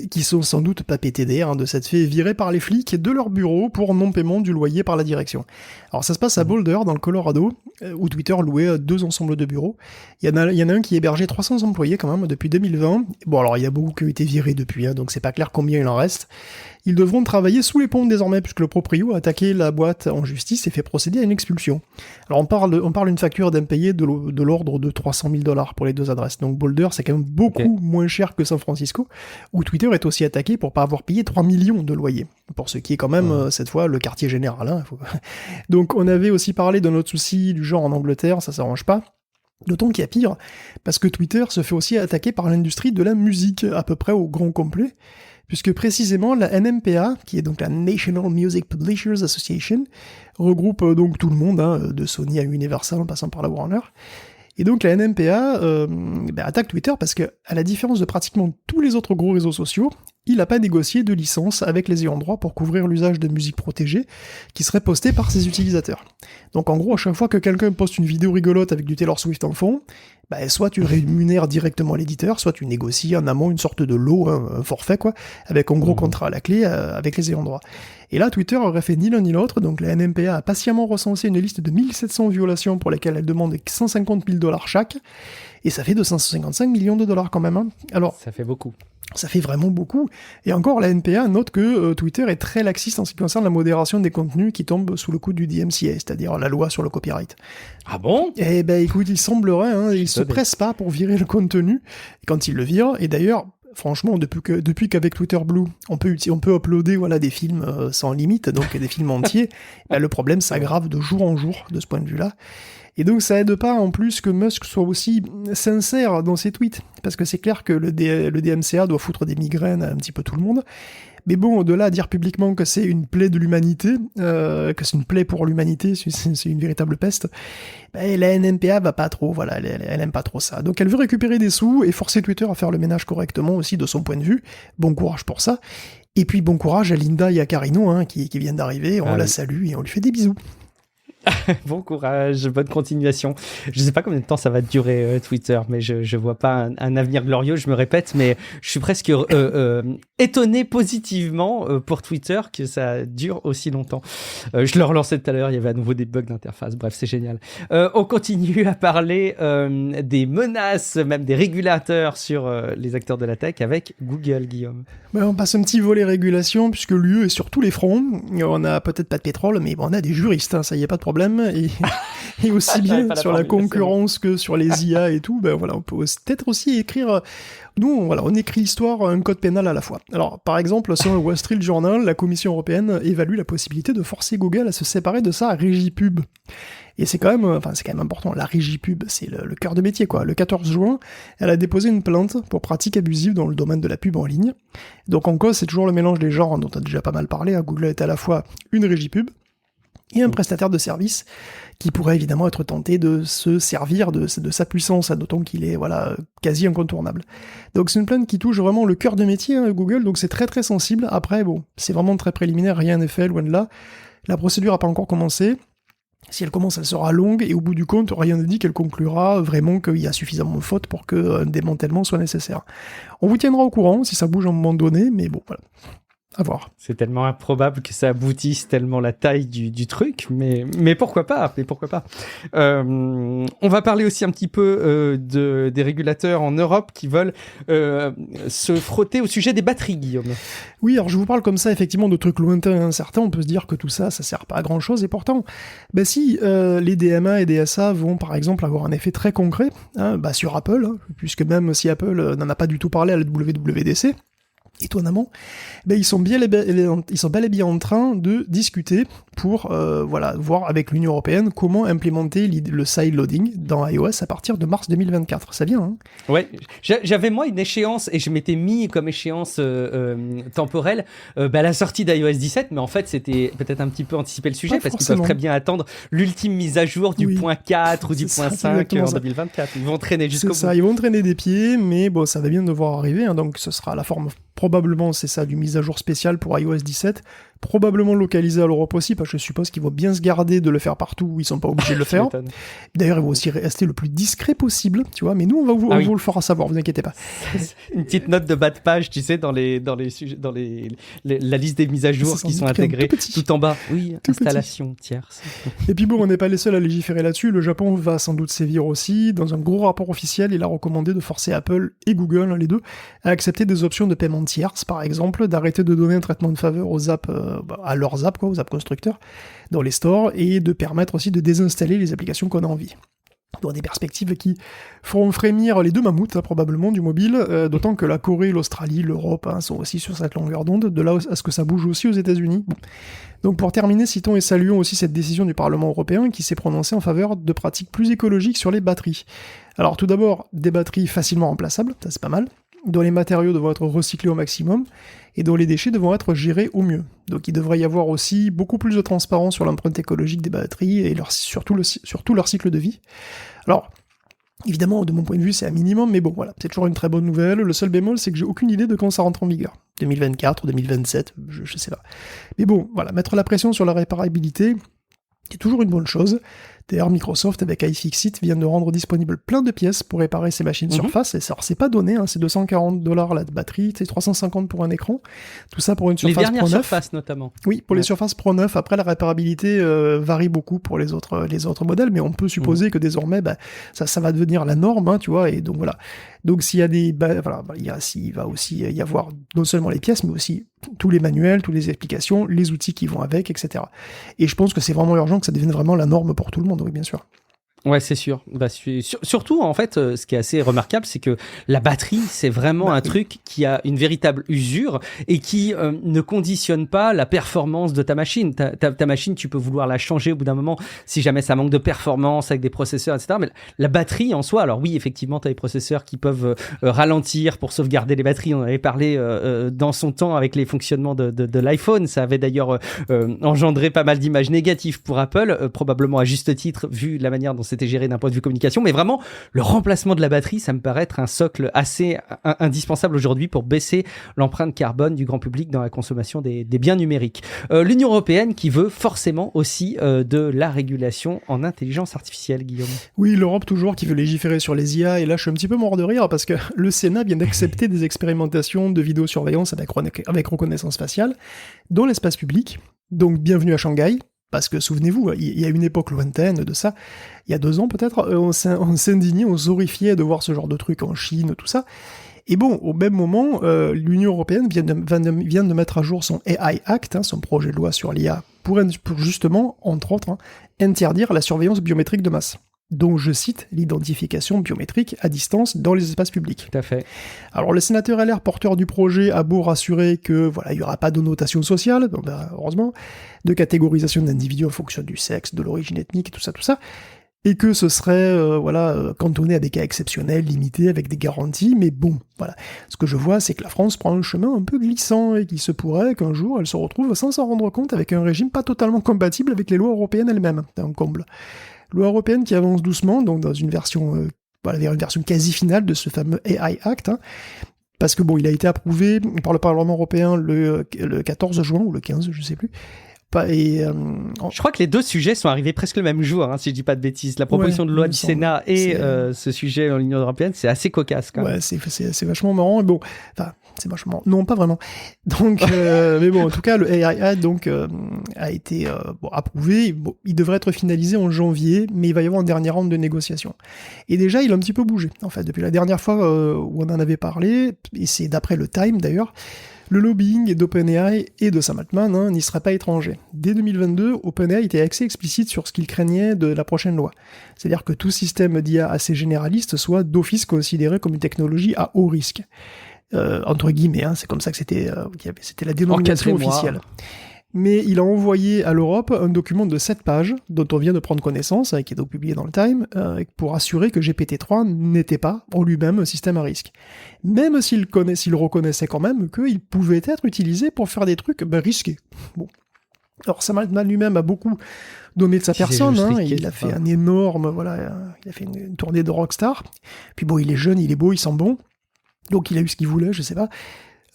qui sont sans doute pas PTD, hein, de s'être fait virer par les flics de leur bureau pour non-paiement du loyer par la direction. Alors ça se passe à Boulder, dans le Colorado, où Twitter louait 2 ensembles de bureaux. Il y en a un qui hébergeait 300 employés quand même depuis 2020. Bon alors il y a beaucoup qui ont été virés depuis, hein, donc c'est pas clair combien il en reste. Ils devront travailler sous les ponts désormais, puisque le proprio a attaqué la boîte en justice et fait procéder à une expulsion. Alors on parle d'une facture d'impayé de l'ordre de $300,000 pour les 2 adresses. Donc Boulder, c'est quand même beaucoup moins cher que San Francisco, où Twitter est aussi attaqué pour pas avoir payé 3 millions de loyer. Pour ce qui est quand même, cette fois, le quartier général. Hein, Donc on avait aussi parlé d'un autre souci du genre en Angleterre, ça s'arrange pas. D'autant qu'il y a pire, parce que Twitter se fait aussi attaquer par l'industrie de la musique, à peu près au grand complet, puisque précisément la NMPA, qui est donc la National Music Publishers Association, regroupe donc tout le monde, hein, de Sony à Universal en passant par la Warner. Et donc la NMPA attaque Twitter parce que, à la différence de pratiquement tous les autres gros réseaux sociaux, il n'a pas négocié de licence avec les ayants droit pour couvrir l'usage de musique protégée qui serait postée par ses utilisateurs. Donc en gros, à chaque fois que quelqu'un poste une vidéo rigolote avec du Taylor Swift en fond, soit tu rémunères directement l'éditeur, soit tu négocies en amont une sorte de lot, un forfait quoi, avec un gros contrat à la clé avec les ayants droit. Et là, Twitter aurait fait ni l'un ni l'autre, donc la NMPA a patiemment recensé une liste de 1700 violations pour lesquelles elle demande $150,000 chaque, et ça fait $255 millions quand même. Hein. Alors, ça fait beaucoup. Ça fait vraiment beaucoup. Et encore, la NPA note que Twitter est très laxiste en ce qui concerne la modération des contenus qui tombent sous le coup du DMCA, c'est-à-dire la loi sur le copyright. Ah bon ? Eh ben écoute, il semblerait, hein, il se presse pas pour virer le contenu quand il le vire. Et d'ailleurs, franchement, depuis qu'avec Twitter Blue, on peut uploader des films sans limite, donc des films entiers, le problème s'aggrave de jour en jour de ce point de vue-là. Et donc ça aide pas en plus que Musk soit aussi sincère dans ses tweets, parce que c'est clair que le DMCA doit foutre des migraines à un petit peu tout le monde. Mais bon, au-delà de dire publiquement que c'est une plaie de l'humanité, que c'est une plaie pour l'humanité, c'est une véritable peste, la NMPA va pas trop, elle aime pas trop ça. Donc elle veut récupérer des sous et forcer Twitter à faire le ménage correctement aussi de son point de vue. Bon courage pour ça. Et puis bon courage à Linda et à Carino, hein, qui viennent d'arriver, on la salue et on lui fait des bisous. Bon courage, bonne continuation. Je sais pas combien de temps ça va durer Twitter, mais je vois pas un avenir glorieux, je me répète, mais je suis presque étonné positivement pour Twitter que ça dure aussi longtemps. Je le relançais tout à l'heure, il y avait à nouveau des bugs d'interface, bref, c'est génial. On continue à parler des menaces, même des régulateurs sur les acteurs de la tech avec Google, Guillaume. On passe un petit volet régulation, puisque l'UE est sur tous les fronts. On a peut-être pas de pétrole, mais on a des juristes, hein, ça y est, pas de problème. Et aussi bien sur la concurrence que sur les IA et tout, on peut peut-être aussi écrire... Nous, on écrit l'histoire, un code pénal à la fois. Alors, par exemple, selon le Wall Street Journal, la Commission européenne évalue la possibilité de forcer Google à se séparer de sa régie pub. Et c'est quand même important, la régie pub, c'est le cœur de métier, quoi. Le 14 juin, elle a déposé une plainte pour pratiques abusives dans le domaine de la pub en ligne. Donc en cause, c'est toujours le mélange des genres dont on a déjà pas mal parlé. Google est à la fois une régie pub et un prestataire de service qui pourrait évidemment être tenté de se servir de sa puissance, d'autant qu'il est quasi incontournable. Donc c'est une plainte qui touche vraiment le cœur de métier, hein, Google, donc c'est très très sensible. Après, c'est vraiment très préliminaire, rien n'est fait, loin de là. La procédure n'a pas encore commencé. Si elle commence, elle sera longue, et au bout du compte, rien ne dit qu'elle conclura vraiment qu'il y a suffisamment de fautes pour qu'un démantèlement soit nécessaire. On vous tiendra au courant si ça bouge à un moment donné, mais bon, voilà. À voir. C'est tellement improbable que ça aboutisse, tellement la taille du truc, mais pourquoi pas, on va parler aussi un petit peu des régulateurs en Europe qui veulent se frotter au sujet des batteries, Guillaume. Oui, alors je vous parle comme ça, effectivement, de trucs lointains et incertains. On peut se dire que tout ça, ça sert pas à grand-chose, et pourtant, si les DMA et DSA vont, par exemple, avoir un effet très concret, sur Apple, puisque même si Apple n'en a pas du tout parlé à la WWDC, étonnamment, ils sont bel et bien en train de discuter pour voir avec l'Union européenne comment implémenter le side loading dans iOS à partir de mars 2024. Ça vient, hein? Ouais, j'avais moi une échéance et je m'étais mis comme échéance temporelle la sortie d'iOS 17, mais en fait c'était peut-être un petit peu anticiper le sujet parce qu'ils peuvent très bien attendre l'ultime mise à jour du point 4 ou du point 5 en 2024. Ils vont traîner jusqu'au bout. C'est ça, ils vont traîner des pieds, mais bon, ça va bien devoir arriver, hein, donc ce sera la forme, probablement c'est ça, du mise à jour spécial pour iOS 17, probablement localisé à l'Europe aussi, parce que je suppose qu'ils vont bien se garder de le faire partout où ils sont pas obligés de le faire. D'ailleurs, ils vont aussi rester le plus discret possible, tu vois, mais nous, on va vous le faire savoir, vous inquiétez pas. Une petite note de bas de page, tu sais, dans la liste des mises à jour qui sont intégrées, tout en bas. Oui, tout installation tierce. Et puis bon, on n'est pas les seuls à légiférer là-dessus, le Japon va sans doute sévir aussi. Dans un gros rapport officiel, il a recommandé de forcer Apple et Google, les deux, à accepter des options de paiement tierces, par exemple, d'arrêter de donner un traitement de faveur aux apps, à leurs apps, aux apps constructeurs, dans les stores, et de permettre aussi de désinstaller les applications qu'on a envie. Dans des perspectives qui feront frémir les deux mammouths, probablement, du mobile, d'autant que la Corée, l'Australie, l'Europe sont aussi sur cette longueur d'onde, de là à ce que ça bouge aussi aux États-Unis. Bon. Donc pour terminer, citons et saluons aussi cette décision du Parlement européen qui s'est prononcé en faveur de pratiques plus écologiques sur les batteries. Alors tout d'abord, des batteries facilement remplaçables, ça c'est pas mal, dont les matériaux devront être recyclés au maximum, et dont les déchets devront être gérés au mieux. Donc il devrait y avoir aussi beaucoup plus de transparence sur l'empreinte écologique des batteries, et surtout leur cycle de vie. Alors, évidemment, de mon point de vue, c'est un minimum, mais bon, voilà, c'est toujours une très bonne nouvelle. Le seul bémol, c'est que j'ai aucune idée de quand ça rentre en vigueur. 2024 ou 2027, je sais pas. Mais bon, voilà, mettre la pression sur la réparabilité, c'est toujours une bonne chose. D'ailleurs, Microsoft, avec iFixit, vient de rendre disponible plein de pièces pour réparer ces machines Surface. Et ça, c'est pas donné, hein, c'est $240 la batterie, c'est 350 pour un écran. Tout ça pour une Surface Pro 9. Les dernières Surface, notamment. Oui, pour les Surface Pro 9. Après, la réparabilité varie beaucoup pour les autres modèles, mais on peut supposer que désormais, ça va devenir la norme, hein, tu vois, et donc voilà. Donc s'il y a il va aussi y avoir non seulement les pièces, mais aussi tous les manuels, toutes les explications, les outils qui vont avec, etc. Et je pense que c'est vraiment urgent que ça devienne vraiment la norme pour tout le monde, oui, bien sûr. Ouais, c'est sûr. Surtout, en fait, ce qui est assez remarquable, c'est que la batterie, c'est vraiment un truc qui a une véritable usure et qui ne conditionne pas la performance de ta machine. Ta machine, tu peux vouloir la changer au bout d'un moment si jamais ça manque de performance avec des processeurs, etc. Mais la batterie en soi, alors oui, effectivement, tu as des processeurs qui peuvent ralentir pour sauvegarder les batteries. On en avait parlé dans son temps avec les fonctionnements de l'iPhone. Ça avait d'ailleurs engendré pas mal d'images négatives pour Apple, probablement à juste titre, vu la manière dont c'était géré d'un point de vue communication, mais vraiment, le remplacement de la batterie, ça me paraît être un socle assez indispensable aujourd'hui pour baisser l'empreinte carbone du grand public dans la consommation des biens numériques. L'Union européenne qui veut forcément aussi de la régulation en intelligence artificielle, Guillaume. Oui, l'Europe toujours qui veut légiférer sur les IA, et là je suis un petit peu mort de rire parce que le Sénat vient d'accepter des expérimentations de vidéosurveillance avec reconnaissance faciale dans l'espace public, donc bienvenue à Shanghai. Parce que souvenez-vous, il y a une époque lointaine de ça, il y a 2 ans peut-être, on s'indignait, on s'horrifiait de voir ce genre de trucs en Chine, tout ça. Et bon, au même moment, l'Union européenne vient de mettre à jour son AI Act, son projet de loi sur l'IA, pour justement, entre autres, interdire la surveillance biométrique de masse. dont, je cite, l'identification biométrique à distance dans les espaces publics. Tout à fait. Alors, le sénateur LR, porteur du projet, a beau rassurer que, voilà, il n'y aura pas de notation sociale, donc, heureusement, de catégorisation d'individus en fonction du sexe, de l'origine ethnique, tout ça, et que ce serait, cantonné à des cas exceptionnels, limités, avec des garanties, mais bon, voilà. Ce que je vois, c'est que la France prend un chemin un peu glissant, et qu'il se pourrait qu'un jour, elle se retrouve sans s'en rendre compte avec un régime pas totalement compatible avec les lois européennes elles-mêmes. C'est un comble. Loi européenne qui avance doucement, donc dans une version, vers une version quasi finale de ce fameux AI Act, parce que bon, il a été approuvé par le Parlement européen le 14 juin, ou le 15, je sais plus. Je crois que les deux sujets sont arrivés presque le même jour, si je dis pas de bêtises. La proposition de loi du Sénat et ce sujet dans l'Union européenne, c'est assez cocasse quand même. Ouais, c'est vachement marrant. Et bon, c'est vachement... Non, pas vraiment. Donc, mais bon, en tout cas, le AI donc, a été approuvé. Bon, il devrait être finalisé en janvier, mais il va y avoir une dernière round de négociations. Et déjà, il a un petit peu bougé, en fait, depuis la dernière fois où on en avait parlé, et c'est d'après le Time, d'ailleurs. Le lobbying d'OpenAI et de Sam Altman n'y serait pas étranger. Dès 2022, OpenAI était assez explicite sur ce qu'il craignait de la prochaine loi. C'est-à-dire que tout système d'IA assez généraliste soit d'office considéré comme une technologie à haut risque. Entre guillemets, c'est comme ça que c'était la dénomination officielle. Mais il a envoyé à l'Europe un document de 7 pages, dont on vient de prendre connaissance, qui est donc publié dans le Time, pour assurer que GPT-3 n'était pas, en lui-même, un système à risque. Même s'il reconnaissait quand même qu'il pouvait être utilisé pour faire des trucs risqués. Bon. Alors Sam Altman lui-même a beaucoup donné de sa personne, il a fait un énorme, il a fait une tournée de rockstar. Puis bon, il est jeune, il est beau, il sent bon, donc il a eu ce qu'il voulait, je sais pas.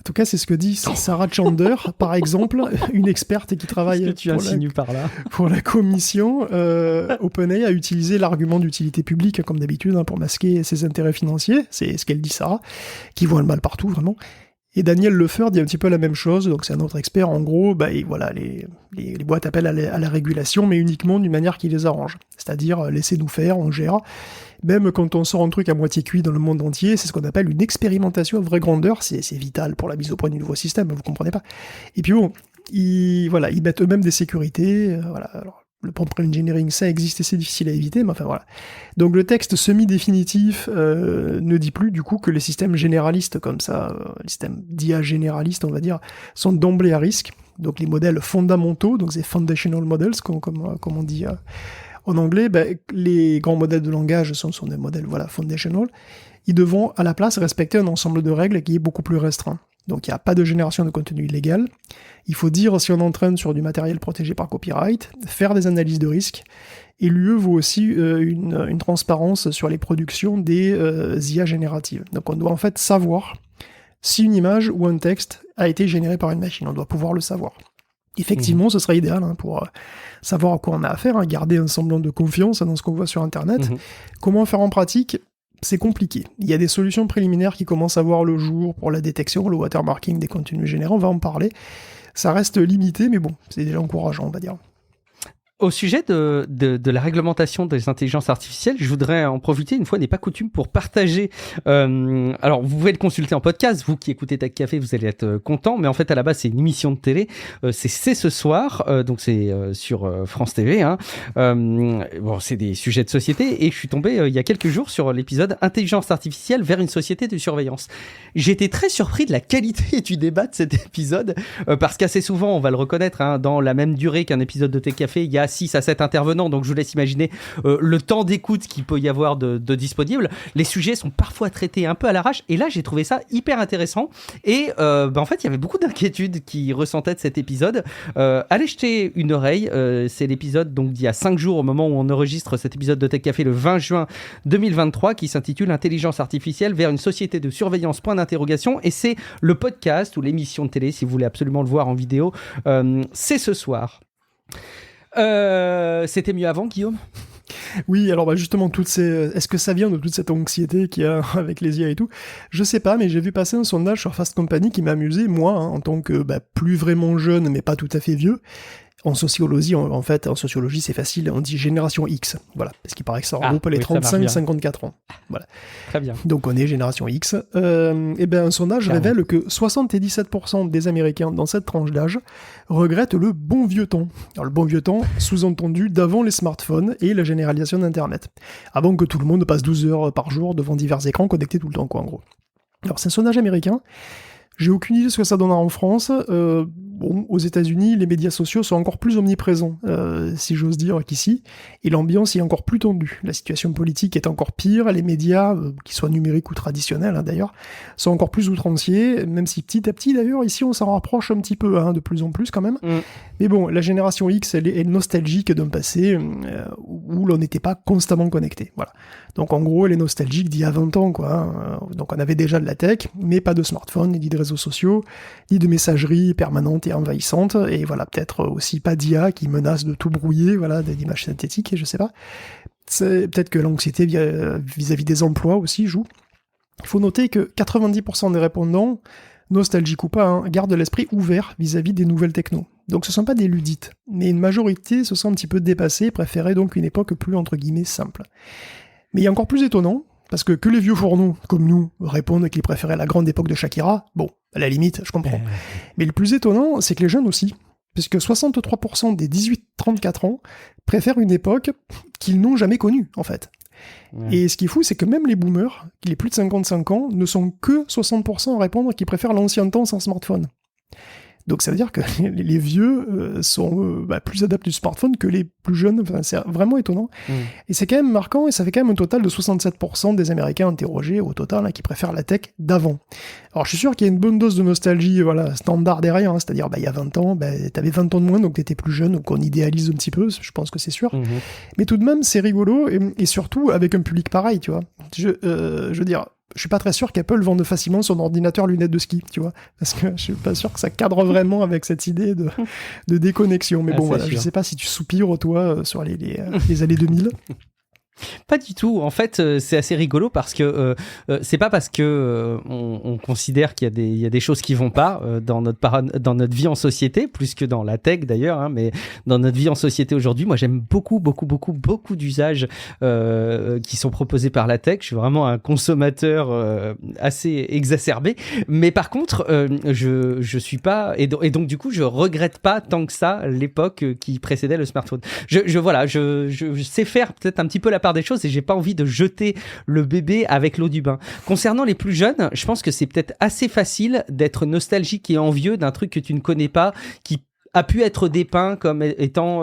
En tout cas, c'est ce que dit Sarah Chander, par exemple, une experte qui travaille pour la commission. OpenAI a utilisé l'argument d'utilité publique, comme d'habitude, pour masquer ses intérêts financiers. C'est ce qu'elle dit, Sarah, qui voit le mal partout, vraiment. Et Daniel Lefeur dit un petit peu la même chose, donc c'est un autre expert. En gros, les boîtes appellent à la régulation, mais uniquement d'une manière qui les arrange. C'est-à-dire, laissez-nous faire, on gère. Même quand on sort un truc à moitié cuit dans le monde entier, c'est ce qu'on appelle une expérimentation à vraie grandeur, c'est vital pour la mise au point du nouveau système, vous comprenez pas. Et puis bon, ils mettent eux-mêmes des sécurités, alors le prompt engineering, ça existe et c'est difficile à éviter, mais enfin voilà. Donc le texte semi-définitif ne dit plus du coup que les systèmes généralistes comme ça, les systèmes d'IA généralistes on va dire, sont d'emblée à risque. Donc les modèles fondamentaux, donc c'est foundational models, comme on dit en anglais, les grands modèles de langage sont des modèles foundational. Ils devront à la place respecter un ensemble de règles qui est beaucoup plus restreint. Donc il n'y a pas de génération de contenu illégal. Il faut dire si on entraîne sur du matériel protégé par copyright, faire des analyses de risque. Et l'UE vaut aussi une transparence sur les productions des IA génératives. Donc on doit en fait savoir si une image ou un texte a été généré par une machine. On doit pouvoir le savoir. Effectivement, ce serait idéal pour savoir à quoi on a affaire, garder un semblant de confiance dans ce qu'on voit sur Internet. Comment faire en pratique ? C'est compliqué. Il y a des solutions préliminaires qui commencent à voir le jour pour la détection, le watermarking des contenus générés, on va en parler. Ça reste limité, mais bon, c'est déjà encourageant, on va dire. Au sujet de la réglementation des intelligences artificielles, je voudrais en profiter, une fois n'est pas coutume, pour partager. Alors, vous pouvez le consulter en podcast. Vous qui écoutez Tech Café, vous allez être content. Mais en fait, à la base, c'est une émission de télé. C'est ce soir. Donc, c'est sur France TV. Bon, c'est des sujets de société. Et je suis tombé il y a quelques jours sur l'épisode Intelligence artificielle vers une société de surveillance. J'ai été très surpris de la qualité du débat de cet épisode. Parce qu'assez souvent, on va le reconnaître, dans la même durée qu'un épisode de Tech Café, il y a 6 à 7 intervenants, donc je vous laisse imaginer le temps d'écoute qu'il peut y avoir de disponible. Les sujets sont parfois traités un peu à l'arrache, et là j'ai trouvé ça hyper intéressant, et en fait il y avait beaucoup d'inquiétudes qui ressentaient de cet épisode. Allez jeter une oreille, c'est l'épisode donc d'il y a 5 jours au moment où on enregistre cet épisode de Tech Café, le 20 juin 2023, qui s'intitule Intelligence artificielle vers une société de surveillance, point d'interrogation, et c'est le podcast ou l'émission de télé si vous voulez absolument le voir en vidéo, c'est ce soir. C'était mieux avant, Guillaume ? Oui, alors justement, est-ce que ça vient de toute cette anxiété qu'il y a avec les IA et tout ? Je sais pas, mais j'ai vu passer un sondage sur Fast Company qui m'a amusé, moi, en tant que plus vraiment jeune, mais pas tout à fait vieux. En sociologie, en sociologie, c'est facile, on dit génération X, voilà, parce qu'il paraît que ça regroupe les 35-54 ans. Voilà. Très bien. Donc on est génération X. Un sondage révèle que 77% des Américains dans cette tranche d'âge regrettent le bon vieux temps. Alors le bon vieux temps, sous-entendu d'avant les smartphones et la généralisation d'Internet. Avant que tout le monde passe 12 heures par jour devant divers écrans connectés tout le temps, quoi, en gros. Alors c'est un sondage américain. J'ai aucune idée de ce que ça donnera en France. Aux États-Unis, les médias sociaux sont encore plus omniprésents, si j'ose dire, qu'ici, et l'ambiance est encore plus tendue. La situation politique est encore pire, les médias, qu'ils soient numériques ou traditionnels d'ailleurs, sont encore plus outranciers, même si petit à petit d'ailleurs, ici on s'en rapproche un petit peu, de plus en plus quand même. Mais bon, la génération X, elle est nostalgique d'un passé où l'on n'était pas constamment connecté. Voilà. Donc en gros, elle est nostalgique d'il y a 20 ans, quoi. Donc on avait déjà de la tech, mais pas de smartphone, ni de réseaux sociaux, ni de messagerie permanente et envahissante, et voilà, peut-être aussi pas d'IA qui menace de tout brouiller, voilà, d'images synthétiques, je sais pas. Peut-être que l'anxiété vis-à-vis des emplois aussi joue. Il faut noter que 90% des répondants nostalgiques ou pas, hein, gardent l'esprit ouvert vis-à-vis des nouvelles technos. Donc ce ne sont pas des ludites, mais une majorité se sent un petit peu dépassée, préférait donc une époque plus entre guillemets simple. Mais il y a encore plus étonnant, parce que les vieux fourneaux, comme nous, répondent qu'ils préféraient la grande époque de Shakira, bon, à la limite, je comprends. Mais le plus étonnant, c'est que les jeunes aussi, puisque 63% des 18-34 ans préfèrent une époque qu'ils n'ont jamais connue, en fait. Ouais. Et ce qui est fou, c'est que même les boomers, les plus de 55 ans, ne sont que 60% à répondre qu'ils préfèrent l'ancien temps sans smartphone. Donc ça veut dire que les vieux sont plus adeptes du smartphone que les plus jeunes. Enfin, c'est vraiment étonnant. Et c'est quand même marquant, et ça fait quand même un total de 67% des Américains interrogés au total qui préfèrent la tech d'avant. Alors je suis sûr qu'il y a une bonne dose de nostalgie standard derrière, hein, c'est-à-dire il y a 20 ans, t'avais 20 ans de moins, donc t'étais plus jeune, donc on idéalise un petit peu, je pense que c'est sûr. Mais tout de même, c'est rigolo, et surtout avec un public pareil, tu vois. Je veux dire... Je suis pas très sûr qu'Apple vende facilement son ordinateur lunettes de ski, tu vois, parce que je suis pas sûr que ça cadre vraiment avec cette idée de déconnexion. Mais bon, voilà, sûr. Je sais pas si tu soupires, toi, sur les années 2000. Pas du tout. En fait, c'est assez rigolo parce que c'est pas parce que on considère qu'il y a des choses qui vont pas dans notre vie en société, plus que dans la tech d'ailleurs, hein, mais dans notre vie en société aujourd'hui, moi j'aime beaucoup d'usages qui sont proposés par la tech. Je suis vraiment un consommateur assez exacerbé, mais par contre, je suis pas et donc du coup, je regrette pas tant que ça l'époque qui précédait le smartphone. Je sais faire peut-être un petit peu la part des choses et j'ai pas envie de jeter le bébé avec l'eau du bain. Concernant les plus jeunes, je pense que c'est peut-être assez facile d'être nostalgique et envieux d'un truc que tu ne connais pas, qui a pu être dépeint comme étant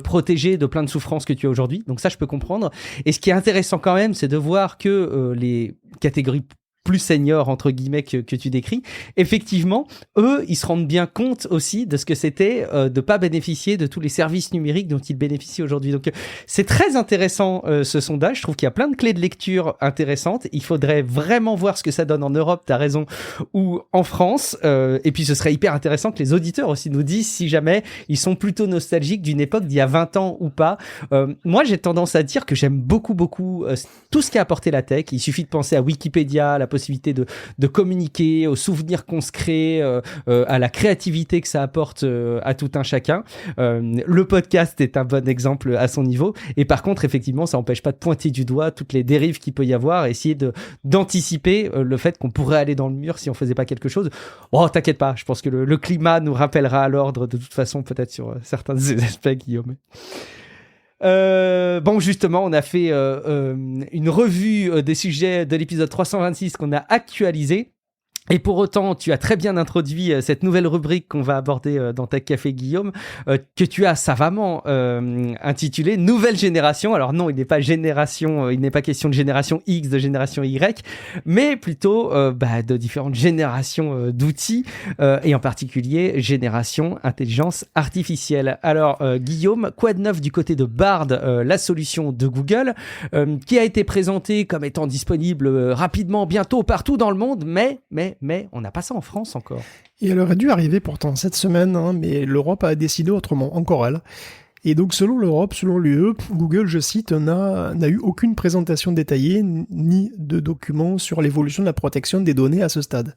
protégé de plein de souffrances que tu as aujourd'hui. Donc ça, je peux comprendre. Et ce qui est intéressant quand même, c'est de voir que les catégories plus seniors, entre guillemets, que tu décris, effectivement, eux, ils se rendent bien compte aussi de ce que c'était de pas bénéficier de tous les services numériques dont ils bénéficient aujourd'hui. Donc, c'est très intéressant ce sondage. Je trouve qu'il y a plein de clés de lecture intéressantes. Il faudrait vraiment voir ce que ça donne en Europe, t'as raison, ou en France. Et puis, ce serait hyper intéressant que les auditeurs aussi nous disent si jamais ils sont plutôt nostalgiques d'une époque d'il y a 20 ans ou pas. Moi, j'ai tendance à dire que j'aime beaucoup tout ce qu'a apporté la tech. Il suffit de penser à Wikipédia, à la possibilité de communiquer, aux souvenirs qu'on se crée, à la créativité que ça apporte à tout un chacun. Le podcast est un bon exemple à son niveau. Et par contre, effectivement, ça n'empêche pas de pointer du doigt toutes les dérives qu'il peut y avoir, essayer d'anticiper le fait qu'on pourrait aller dans le mur si on faisait pas quelque chose. Oh, t'inquiète pas, je pense que le climat nous rappellera à l'ordre de toute façon, peut-être sur certains de ces aspects, Guillaume. Bon, justement, on a fait une revue des sujets de l'épisode 326 qu'on a actualisé. Et pour autant, tu as très bien introduit cette nouvelle rubrique qu'on va aborder dans Tech Café, Guillaume, que tu as savamment intitulée Nouvelle Génération. Alors non, il n'est pas question de génération X, de génération Y, mais plutôt de différentes générations d'outils, et en particulier génération intelligence artificielle. Alors Guillaume, quoi de neuf du côté de Bard, la solution de Google, qui a été présentée comme étant disponible rapidement, bientôt partout dans le monde, mais on n'a pas ça en France encore. Et elle aurait dû arriver pourtant cette semaine, hein, mais l'Europe a décidé autrement, encore elle. Et donc selon l'Europe, selon l'UE, Google, je cite, n'a eu aucune présentation détaillée ni de documents sur l'évolution de la protection des données à ce stade.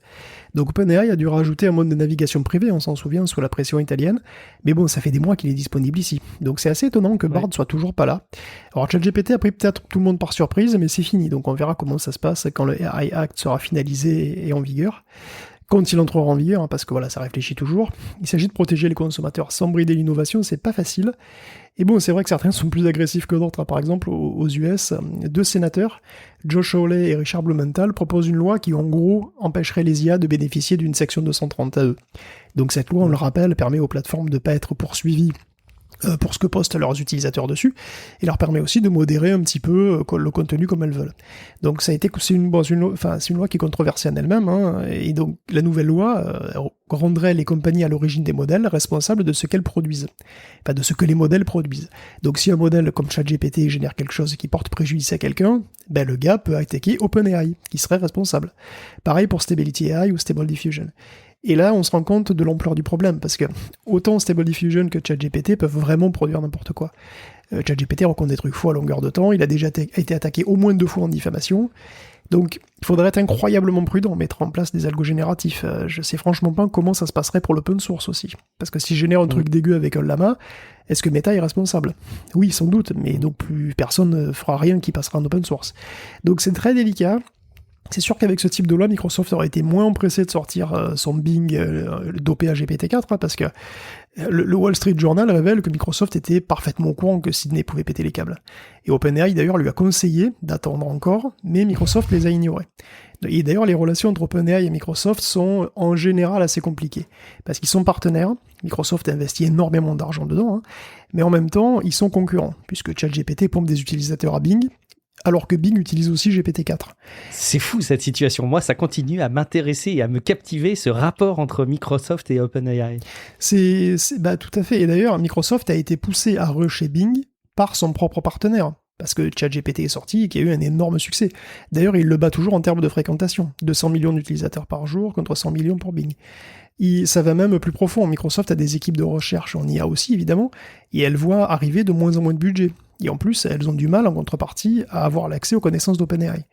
Donc OpenAI a dû rajouter un mode de navigation privé, on s'en souvient, sous la pression italienne, mais bon, ça fait des mois qu'il est disponible ici. Donc c'est assez étonnant que Bard soit toujours pas là. Alors ChatGPT a pris peut-être tout le monde par surprise, mais c'est fini, donc on verra comment ça se passe quand le AI Act sera finalisé et en vigueur. Quand il entrera en vigueur, hein, parce que voilà, ça réfléchit toujours. Il s'agit de protéger les consommateurs sans brider l'innovation, c'est pas facile. Et bon, c'est vrai que certains sont plus agressifs que d'autres. Par exemple, aux US, 2 sénateurs, Josh Hawley et Richard Blumenthal, proposent une loi qui, en gros, empêcherait les IA de bénéficier d'une section 230 AE. Donc cette loi, on le rappelle, permet aux plateformes de ne pas être poursuivies pour ce que postent leurs utilisateurs dessus, et leur permet aussi de modérer un petit peu le contenu comme elles veulent. Donc c'est une loi qui est controversée en elle-même, hein, et donc la nouvelle loi rendrait les compagnies à l'origine des modèles responsables de ce qu'elles produisent, enfin de ce que les modèles produisent. Donc si un modèle comme ChatGPT génère quelque chose qui porte préjudice à quelqu'un, le gars peut attaquer OpenAI, qui serait responsable. Pareil pour Stability AI ou Stable Diffusion. Et là, on se rend compte de l'ampleur du problème, parce que autant Stable Diffusion que ChatGPT peuvent vraiment produire n'importe quoi. ChatGPT raconte des trucs faux à longueur de temps, il a déjà été attaqué au moins 2 fois en diffamation, Donc, il faudrait être incroyablement prudent, mettre en place des algos génératifs. Je sais franchement pas comment ça se passerait pour l'open source aussi. Parce que si je génère un truc dégueu avec un lama, est-ce que Meta est responsable? Oui, sans doute, mais donc plus personne ne fera rien qui passera en open source. Donc c'est très délicat. C'est sûr qu'avec ce type de loi, Microsoft aurait été moins empressé de sortir son Bing dopé à GPT-4, hein, parce que le Wall Street Journal révèle que Microsoft était parfaitement au courant que Sydney pouvait péter les câbles. Et OpenAI d'ailleurs lui a conseillé d'attendre encore, mais Microsoft les a ignorés. Et d'ailleurs les relations entre OpenAI et Microsoft sont en général assez compliquées, parce qu'ils sont partenaires, Microsoft investit énormément d'argent dedans, hein, mais en même temps ils sont concurrents, puisque ChatGPT pompe des utilisateurs à Bing, alors que Bing utilise aussi GPT-4. C'est fou cette situation. Moi, ça continue à m'intéresser et à me captiver, ce rapport entre Microsoft et OpenAI. C'est tout à fait. Et d'ailleurs, Microsoft a été poussé à rusher Bing par son propre partenaire. Parce que ChatGPT est sorti et qu'il y a eu un énorme succès. D'ailleurs, il le bat toujours en termes de fréquentation. 200 millions d'utilisateurs par jour contre 100 millions pour Bing. Ça va même plus profond. Microsoft a des équipes de recherche en IA aussi, évidemment, et elles voient arriver de moins en moins de budget. Et en plus, elles ont du mal, en contrepartie, à avoir l'accès aux connaissances d'OpenAI.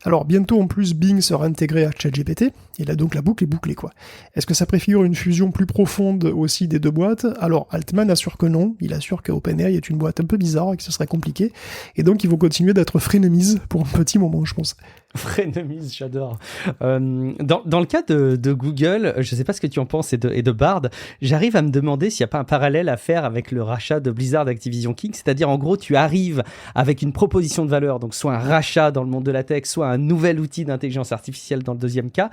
Alors, bientôt, en plus, Bing sera intégré à ChatGPT, et là, donc, la boucle est bouclée, quoi. Est-ce que ça préfigure une fusion plus profonde aussi des deux boîtes? Alors, Altman assure que non. Il assure que OpenAI est une boîte un peu bizarre et que ce serait compliqué. Et donc, ils vont continuer d'être frenemies pour un petit moment, je pense. Frenemies, j'adore. Dans le cas de Google, je ne sais pas ce que tu en penses et de Bard, j'arrive à me demander s'il n'y a pas un parallèle à faire avec le rachat de Blizzard Activision King, c'est-à-dire en gros tu arrives avec une proposition de valeur, donc soit un rachat dans le monde de la tech, soit un nouvel outil d'intelligence artificielle dans le deuxième cas,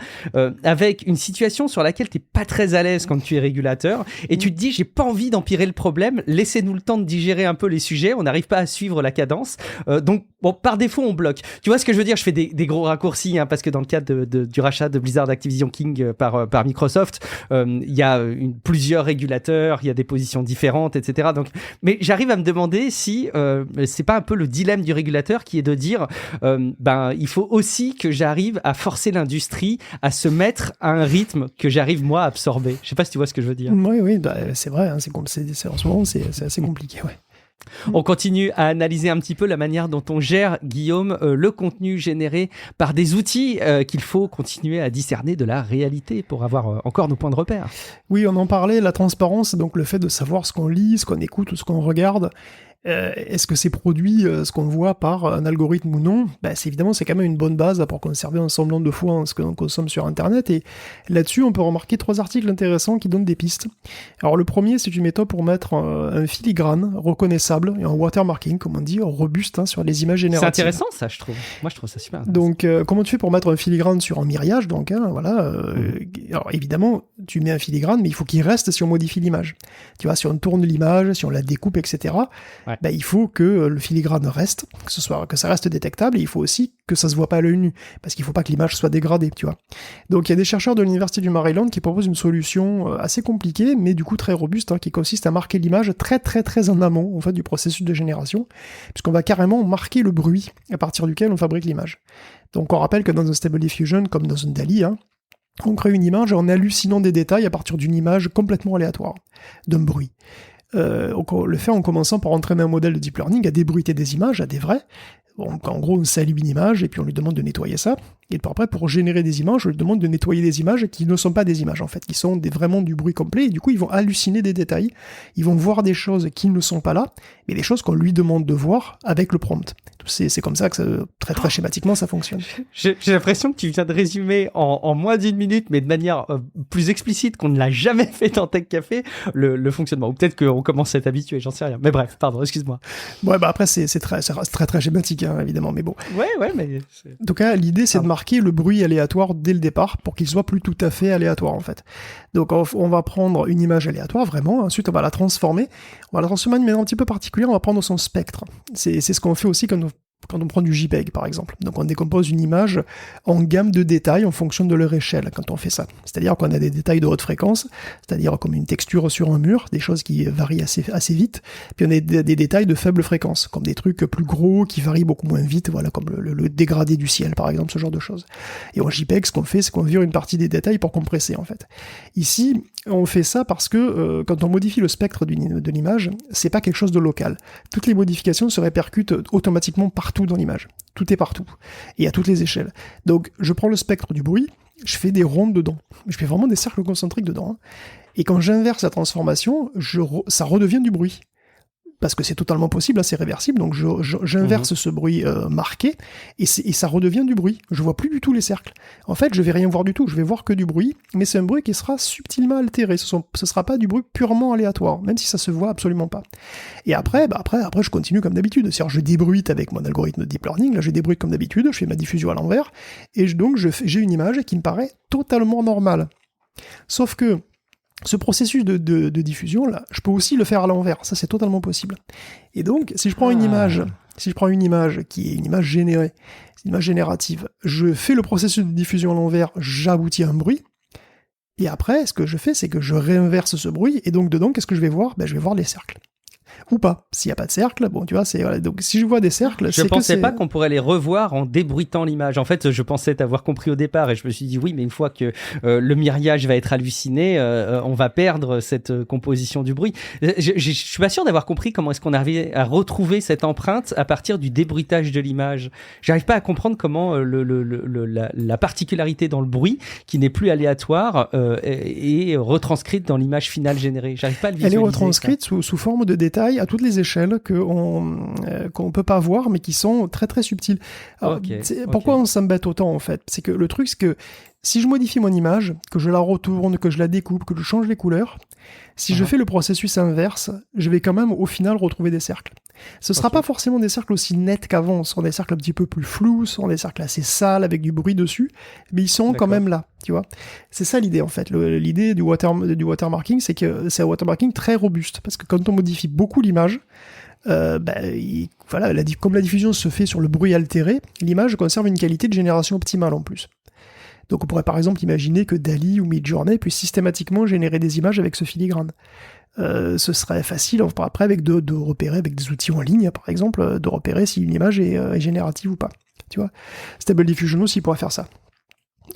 avec une situation sur laquelle tu n'es pas très à l'aise quand tu es régulateur, et tu te dis j'ai pas envie d'empirer le problème, laissez-nous le temps de digérer un peu les sujets, on n'arrive pas à suivre la cadence, donc bon, par défaut on bloque. Tu vois ce que je veux dire? Je fais des gros raccourcis, hein, parce que dans le cadre du rachat de Blizzard Activision King par Microsoft, il y a plusieurs régulateurs, il y a des positions différentes, etc. Donc, mais j'arrive à me demander si c'est pas un peu le dilemme du régulateur qui est de dire il faut aussi que j'arrive à forcer l'industrie à se mettre à un rythme que j'arrive moi à absorber. Je sais pas si tu vois ce que je veux dire. Oui, c'est vrai, hein, en ce moment c'est assez compliqué, ouais. On continue à analyser un petit peu la manière dont on gère, Guillaume, le contenu généré par des outils qu'il faut continuer à discerner de la réalité pour avoir encore nos points de repère. Oui, on en parlait, la transparence, donc le fait de savoir ce qu'on lit, ce qu'on écoute ou ce qu'on regarde. Est-ce que c'est produit ce qu'on voit par un algorithme ou non? C'est quand même une bonne base pour conserver un semblant de foi en ce que l'on consomme sur Internet, et là-dessus on peut remarquer 3 articles intéressants qui donnent des pistes. Alors le premier, c'est une méthode pour mettre un filigrane reconnaissable et un watermarking, comme on dit, robuste, hein, sur les images génératives. C'est intéressant ça, je trouve. Moi je trouve ça super intéressant. Donc comment tu fais pour mettre un filigrane sur un mirage, donc hein, voilà. Alors évidemment tu mets un filigrane, mais il faut qu'il reste si on modifie l'image. Tu vois, si on tourne l'image, si on la découpe, etc. Ouais. Il faut que le filigrane reste, que ça reste détectable, et il faut aussi que ça se voit pas à l'œil nu, parce qu'il faut pas que l'image soit dégradée, tu vois. Donc il y a des chercheurs de l'université du Maryland qui proposent une solution assez compliquée, mais du coup très robuste, hein, qui consiste à marquer l'image très très très en amont, en fait, du processus de génération, puisqu'on va carrément marquer le bruit à partir duquel on fabrique l'image. Donc on rappelle que dans un Stable Diffusion, comme dans un DALL-E, hein, on crée une image en hallucinant des détails à partir d'une image complètement aléatoire, d'un bruit. Le fait en commençant par entraîner un modèle de deep learning à débruiter des images, à des vrais. Donc en gros, on salue une image et puis on lui demande de nettoyer ça. Et puis après, pour générer des images, on lui demande de nettoyer des images qui ne sont pas des images, en fait, qui sont vraiment du bruit complet. Et du coup, ils vont halluciner des détails. Ils vont voir des choses qui ne sont pas là, mais des choses qu'on lui demande de voir avec le prompt. C'est comme ça que très très schématiquement ça fonctionne. J'ai l'impression que tu viens de résumer en moins d'une minute, mais de manière plus explicite qu'on ne l'a jamais fait dans Tech Café, le fonctionnement. Ou peut-être qu'on commence à être habitué, j'en sais rien. Mais bref, pardon, excuse-moi. Ouais, après c'est très schématique, hein, évidemment, mais bon. Ouais, mais... En tout cas, l'idée c'est de marquer le bruit aléatoire dès le départ pour qu'il soit plus tout à fait aléatoire, en fait. Donc on va prendre une image aléatoire, vraiment, ensuite on va la transformer. On va la transformer de manière un petit peu particulière, on va prendre son spectre. C'est ce qu'on fait aussi quand on prend du JPEG, par exemple. Donc on décompose une image en gamme de détails en fonction de leur échelle quand on fait ça. C'est-à-dire qu'on a des détails de haute fréquence, c'est-à-dire comme une texture sur un mur, des choses qui varient assez vite, puis on a des détails de faible fréquence, comme des trucs plus gros qui varient beaucoup moins vite, voilà, comme le dégradé du ciel, par exemple, ce genre de choses. Et en JPEG, ce qu'on fait, c'est qu'on vire une partie des détails pour compresser, en fait. Ici, on fait ça parce que quand on modifie le spectre de l'image, c'est pas quelque chose de local. Toutes les modifications se répercutent automatiquement partout dans l'image. Tout est partout. Et à toutes les échelles. Donc, je prends le spectre du bruit, je fais des rondes dedans. Je fais vraiment des cercles concentriques dedans. Hein. Et quand j'inverse la transformation, ça redevient du bruit. Parce que c'est totalement possible, hein, c'est réversible, donc j'inverse ce bruit marqué, et ça redevient du bruit. Je vois plus du tout les cercles. En fait, je vais rien voir du tout, je vais voir que du bruit, mais c'est un bruit qui sera subtilement altéré. Ce sera pas du bruit purement aléatoire, même si ça se voit absolument pas. Et après, je continue comme d'habitude. C'est-à-dire, je débruite avec mon algorithme de deep learning, là je débruite comme d'habitude, je fais ma diffusion à l'envers, et donc j'ai une image qui me paraît totalement normale. Sauf que ce processus de diffusion, là, je peux aussi le faire à l'envers. Ça, c'est totalement possible. Et donc, si je prends une image qui est une image générée, une image générative, je fais le processus de diffusion à l'envers, j'aboutis à un bruit. Et après, ce que je fais, c'est que je réinverse ce bruit. Et donc, dedans, qu'est-ce que je vais voir ? Je vais voir les cercles. Ou pas. S'il n'y a pas de cercle, bon, tu vois, voilà. Donc, si je vois des cercles, je pensais pas qu'on pourrait les revoir en débruitant l'image. En fait, je pensais t'avoir compris au départ et je me suis dit oui, mais une fois que le mirage va être halluciné, on va perdre cette composition du bruit. Je suis pas sûr d'avoir compris comment est-ce qu'on arrivait à retrouver cette empreinte à partir du débruitage de l'image. J'arrive pas à comprendre comment la particularité dans le bruit, qui n'est plus aléatoire, est retranscrite dans l'image finale générée. J'arrive pas à le visualiser. Elle est retranscrite sous forme de détails à toutes les échelles qu'on peut pas voir, mais qui sont très très subtiles. Alors, pourquoi on s'embête autant en fait ? C'est que le truc, c'est que si je modifie mon image, que je la retourne, que je la découpe, que je change les couleurs, si je fais le processus inverse, je vais quand même au final retrouver des cercles. Ce sera pas forcément des cercles aussi nets qu'avant, ce seront des cercles un petit peu plus flous, ce seront des cercles assez sales avec du bruit dessus, mais ils sont quand même là, tu vois. C'est ça l'idée en fait. L'idée du watermarking, c'est que c'est un watermarking très robuste, parce que quand on modifie beaucoup l'image, voilà, comme la diffusion se fait sur le bruit altéré, l'image conserve une qualité de génération optimale en plus. Donc on pourrait par exemple imaginer que DALL-E ou Midjourney puissent systématiquement générer des images avec ce filigrane. Ce serait facile après de repérer avec des outils en ligne, par exemple, de repérer si une image est générative ou pas. Tu vois, Stable Diffusion aussi pourrait faire ça.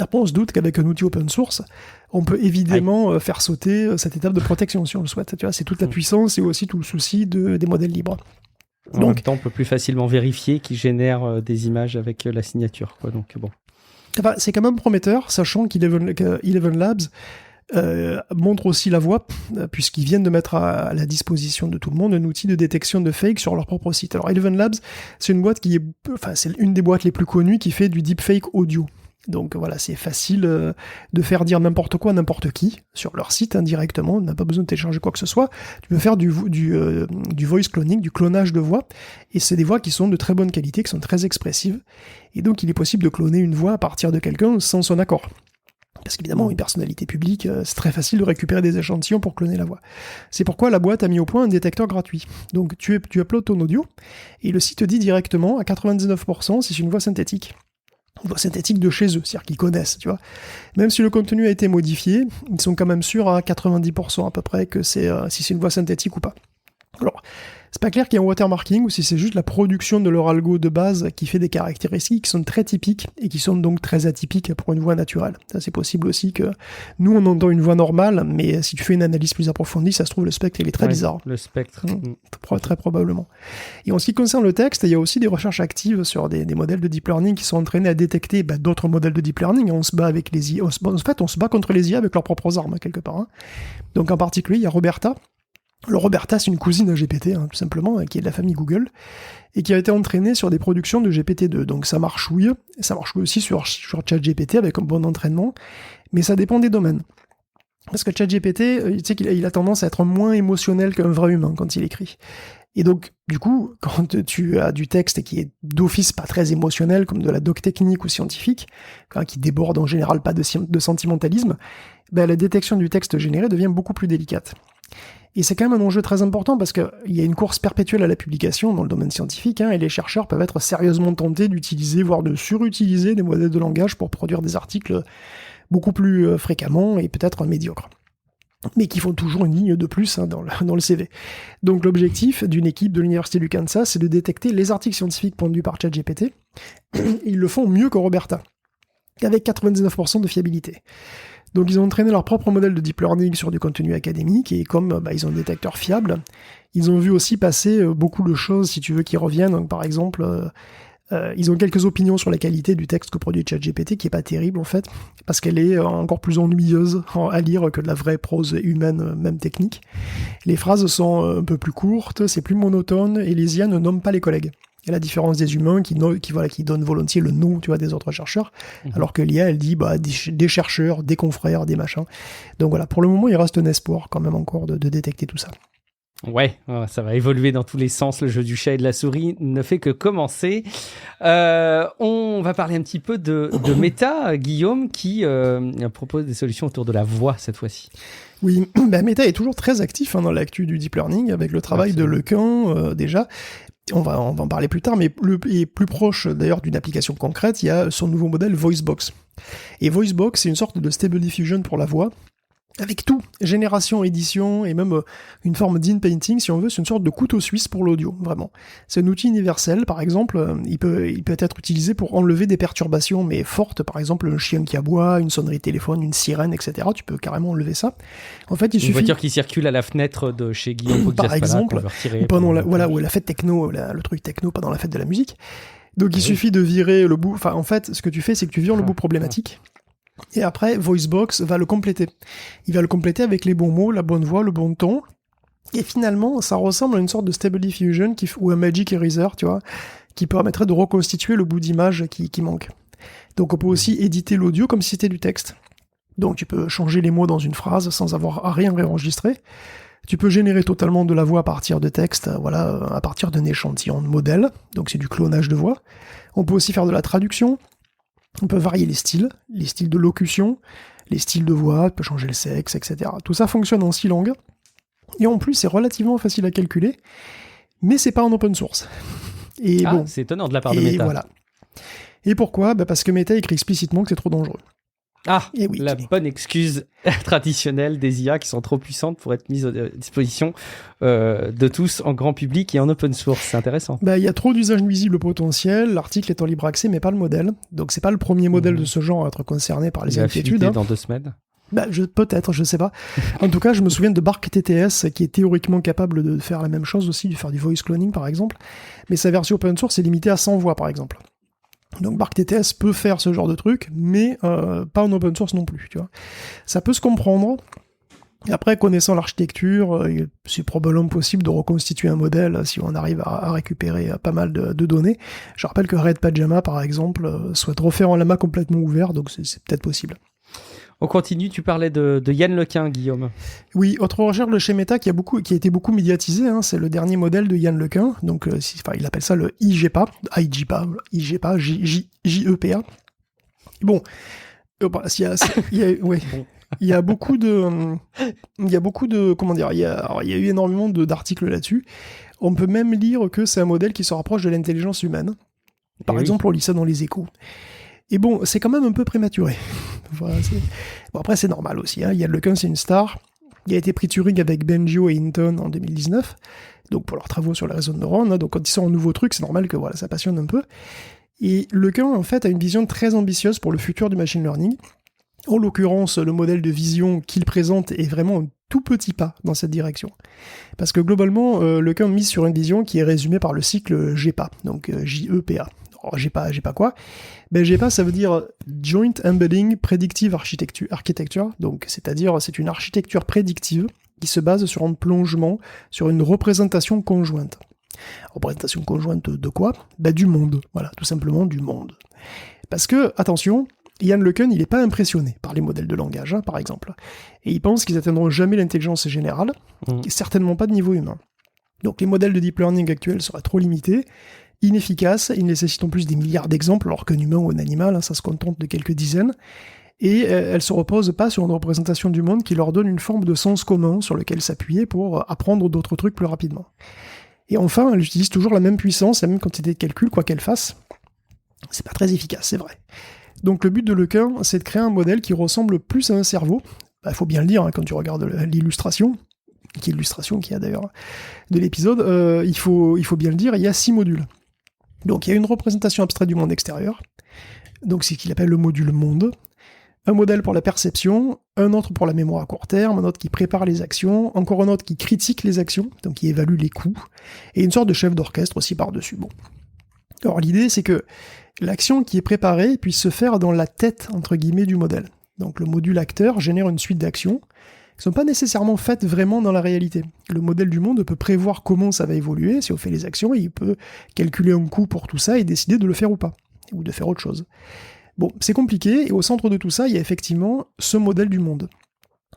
Après, on se doute qu'avec un outil open source, on peut évidemment faire sauter cette étape de protection si on le souhaite. Tu vois, c'est toute la puissance et aussi tout le souci des modèles libres. En même temps, on peut plus facilement vérifier qui génère des images avec la signature, quoi. Donc bon. Enfin, c'est quand même prometteur, sachant qu'Eleven Labs montre aussi la voie, puisqu'ils viennent de mettre à la disposition de tout le monde un outil de détection de fake sur leur propre site. Alors Eleven Labs, c'est une boîte c'est une des boîtes les plus connues qui fait du deepfake audio. Donc voilà, c'est facile de faire dire n'importe quoi à n'importe qui sur leur site indirectement, on n'a pas besoin de télécharger quoi que ce soit. Tu peux faire du voice cloning, du clonage de voix, et c'est des voix qui sont de très bonne qualité, qui sont très expressives, et donc il est possible de cloner une voix à partir de quelqu'un sans son accord. Parce qu'évidemment, une personnalité publique, c'est très facile de récupérer des échantillons pour cloner la voix. C'est pourquoi la boîte a mis au point un détecteur gratuit. Donc tu uploads ton audio, et le site te dit directement à 99% si c'est une voix synthétique. Une voix synthétique de chez eux, c'est-à-dire qu'ils connaissent, tu vois. Même si le contenu a été modifié, ils sont quand même sûrs à 90% à peu près que si c'est une voix synthétique ou pas. Alors, c'est pas clair qu'il y ait un watermarking ou si c'est juste la production de leur algo de base qui fait des caractéristiques qui sont très typiques et qui sont donc très atypiques pour une voix naturelle. Ça, c'est possible aussi que nous, on entend une voix normale, mais si tu fais une analyse plus approfondie, ça se trouve, le spectre, il est très bizarre. Le spectre. Très probablement. Et en ce qui concerne le texte, il y a aussi des recherches actives sur des modèles de deep learning qui sont entraînés à détecter d'autres modèles de deep learning. On se bat avec les IA. En fait, on se bat contre les IA avec leurs propres armes, quelque part. Hein. Donc, en particulier, il y a Roberta. Alors Roberta, c'est une cousine de GPT, tout simplement, qui est de la famille Google, et qui a été entraînée sur des productions de GPT-2. Donc ça marchouille aussi sur ChatGPT avec un bon entraînement, mais ça dépend des domaines. Parce que ChatGPT, tu sais qu'il a tendance à être moins émotionnel qu'un vrai humain quand il écrit. Et donc, du coup, quand tu as du texte qui est d'office pas très émotionnel, comme de la doc technique ou scientifique, qui déborde en général pas de sentimentalisme, la détection du texte généré devient beaucoup plus délicate. Et c'est quand même un enjeu très important parce qu'il y a une course perpétuelle à la publication dans le domaine scientifique, et les chercheurs peuvent être sérieusement tentés d'utiliser, voire de surutiliser des modèles de langage pour produire des articles beaucoup plus fréquemment et peut-être médiocres. Mais qui font toujours une ligne de plus dans le CV. Donc l'objectif d'une équipe de l'Université du Kansas, c'est de détecter les articles scientifiques pondus par ChatGPT. Ils le font mieux que Roberta, avec 99% de fiabilité. Donc ils ont entraîné leur propre modèle de deep learning sur du contenu académique, et comme ils ont un détecteur fiable, ils ont vu aussi passer beaucoup de choses, si tu veux, qui reviennent. Donc par exemple, Ils ont quelques opinions sur la qualité du texte que produit ChatGPT, qui est pas terrible en fait, parce qu'elle est encore plus ennuyeuse à lire que de la vraie prose humaine, même technique. Les phrases sont un peu plus courtes, c'est plus monotone, et les IA ne nomment pas les collègues. Et la différence des humains qui donnent volontiers le nom, tu vois, des autres chercheurs, alors que l'IA, elle dit des chercheurs, des confrères, des machins. Donc voilà, pour le moment, il reste un espoir quand même encore de détecter tout ça. Ouais, ça va évoluer dans tous les sens. Le jeu du chat et de la souris ne fait que commencer. On va parler un petit peu de Meta, Guillaume, qui propose des solutions autour de la voix cette fois-ci. Oui, Meta est toujours très actif dans l'actu du deep learning, avec le travail de Lequin déjà. On va en parler plus tard, mais et plus proche d'ailleurs d'une application concrète, il y a son nouveau modèle VoiceBox. Et VoiceBox, c'est une sorte de Stable Diffusion pour la voix, avec tout, génération, édition, et même une forme d'in-painting, si on veut, c'est une sorte de couteau suisse pour l'audio, vraiment. C'est un outil universel, par exemple, il peut être utilisé pour enlever des perturbations, mais fortes, par exemple, un chien qui aboie, une sonnerie de téléphone, une sirène, etc., tu peux carrément enlever ça. En fait, il suffit... Une voiture qui circule à la fenêtre de chez Guillaume, par exemple, pendant la fête techno, le truc techno pendant la fête de la musique. Donc il suffit de virer le bout, enfin en fait, ce que tu fais, c'est que tu vires le bout problématique, et après, VoiceBox va le compléter. Il va le compléter avec les bons mots, la bonne voix, le bon ton. Et finalement, ça ressemble à une sorte de Stable Diffusion ou un Magic Eraser, tu vois, qui permettrait de reconstituer le bout d'image qui manque. Donc on peut aussi éditer l'audio comme si c'était du texte. Donc tu peux changer les mots dans une phrase sans avoir à rien réenregistrer. Tu peux générer totalement de la voix à partir de texte, à partir d'un échantillon de modèle. Donc c'est du clonage de voix. On peut aussi faire de la traduction. On peut varier les styles de locution, les styles de voix, on peut changer le sexe, etc. Tout ça fonctionne en 6 langues. Et en plus, c'est relativement facile à calculer, mais c'est pas en open source. Et c'est étonnant de la part de Meta. Voilà. Et pourquoi ? Parce que Meta écrit explicitement que c'est trop dangereux. Et oui, bonne excuse traditionnelle des IA qui sont trop puissantes pour être mises à disposition de tous en grand public et en open source. C'est intéressant. Il y a trop d'usages nuisibles potentiels. L'article est en libre accès, mais pas le modèle. Donc c'est pas le premier modèle de ce genre à être concerné par les inquiétudes. Il va dans 2 semaines. Peut-être, je sais pas. En tout cas, je me souviens de Bark TTS qui est théoriquement capable de faire la même chose aussi, de faire du voice cloning par exemple. Mais sa version open source est limitée à 100 voix par exemple. Donc Bark TTS peut faire ce genre de truc, mais pas en open source non plus, tu vois. Ça peut se comprendre. Et après, connaissant l'architecture, c'est probablement possible de reconstituer un modèle si on arrive à récupérer pas mal de données. Je rappelle que Red Pajama, par exemple, souhaite refaire un lama complètement ouvert, donc c'est peut-être possible. On continue, tu parlais de Yann Lequin, Guillaume. Oui, autre recherche de chez Meta qui a été beaucoup médiatisée, c'est le dernier modèle de Yann Lequin, donc il appelle ça le IGPA, J-E-P-A. Bon, il y a beaucoup de, comment dire, il y a eu énormément d'articles là-dessus. On peut même lire que c'est un modèle qui se rapproche de l'intelligence humaine. Par exemple, on lit ça dans les Échos. Et bon, c'est quand même un peu prématuré. Voilà, après, c'est normal aussi. Yann Lequin, c'est une star. Il a été pris Turing avec Bengio et Hinton en 2019, donc pour leurs travaux sur les réseaux de neurones. Donc quand ils sortent un nouveau truc, c'est normal que ça passionne un peu. Et Lequin, en fait, a une vision très ambitieuse pour le futur du machine learning. En l'occurrence, le modèle de vision qu'il présente est vraiment un tout petit pas dans cette direction. Parce que globalement, Lequin mise sur une vision qui est résumée par le cycle GEPA, donc J-E-P-A. Alors, GEPA quoi ? GEPA, ça veut dire Joint Embedding Predictive Architecture, donc c'est-à-dire c'est une architecture prédictive qui se base sur un plongement, sur une représentation conjointe. Représentation conjointe de quoi ? Du monde, voilà, tout simplement du monde. Parce que, attention, Yann Lequin, il n'est pas impressionné par les modèles de langage, par exemple. Et il pense qu'ils n'atteindront jamais l'intelligence générale, et certainement pas de niveau humain. Donc les modèles de deep learning actuels seraient trop limités, inefficaces, ils nécessitent en plus des milliards d'exemples, alors qu'un humain ou un animal, ça se contente de quelques dizaines, et elles se reposent pas sur une représentation du monde qui leur donne une forme de sens commun sur lequel s'appuyer pour apprendre d'autres trucs plus rapidement. Et enfin, elles utilisent toujours la même puissance, la même quantité de calcul, quoi qu'elles fassent. C'est pas très efficace, c'est vrai. Donc le but de Lequin, c'est de créer un modèle qui ressemble plus à un cerveau. Faut bien le dire quand tu regardes l'illustration, qui est l'illustration qu'il y a d'ailleurs de l'épisode, il faut bien le dire, il y a 6 modules. Donc il y a une représentation abstraite du monde extérieur, donc c'est ce qu'il appelle le module monde, un modèle pour la perception, un autre pour la mémoire à court terme, un autre qui prépare les actions, encore un autre qui critique les actions, donc qui évalue les coûts, et une sorte de chef d'orchestre aussi par-dessus. Bon. Alors l'idée, c'est que l'action qui est préparée puisse se faire dans la tête, entre guillemets, du modèle. Donc le module acteur génère une suite d'actions qui ne sont pas nécessairement faites vraiment dans la réalité. Le modèle du monde peut prévoir comment ça va évoluer, si on fait les actions, et il peut calculer un coût pour tout ça et décider de le faire ou pas, ou de faire autre chose. Bon, c'est compliqué, et au centre de tout ça, il y a effectivement ce modèle du monde.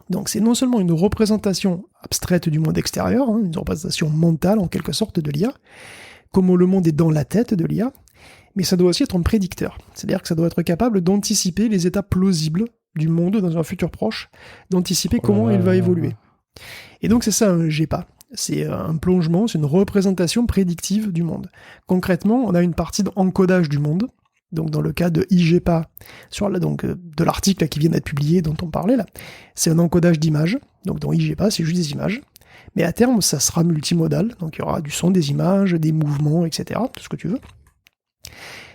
Donc c'est non seulement une représentation abstraite du monde extérieur, une représentation mentale en quelque sorte de l'IA, comme le monde est dans la tête de l'IA, mais ça doit aussi être un prédicteur. C'est-à-dire que ça doit être capable d'anticiper les étapes plausibles du monde dans un futur proche, d'anticiper comment il va évoluer. Et donc c'est ça un GEPA. C'est un plongement, c'est une représentation prédictive du monde. Concrètement, on a une partie d'encodage du monde. Donc dans le cas de IGEPA, de l'article qui vient d'être publié, dont on parlait là, c'est un encodage d'images. Donc dans IGEPA, c'est juste des images. Mais à terme, ça sera multimodal. Donc il y aura du son, des images, des mouvements, etc. Tout ce que tu veux.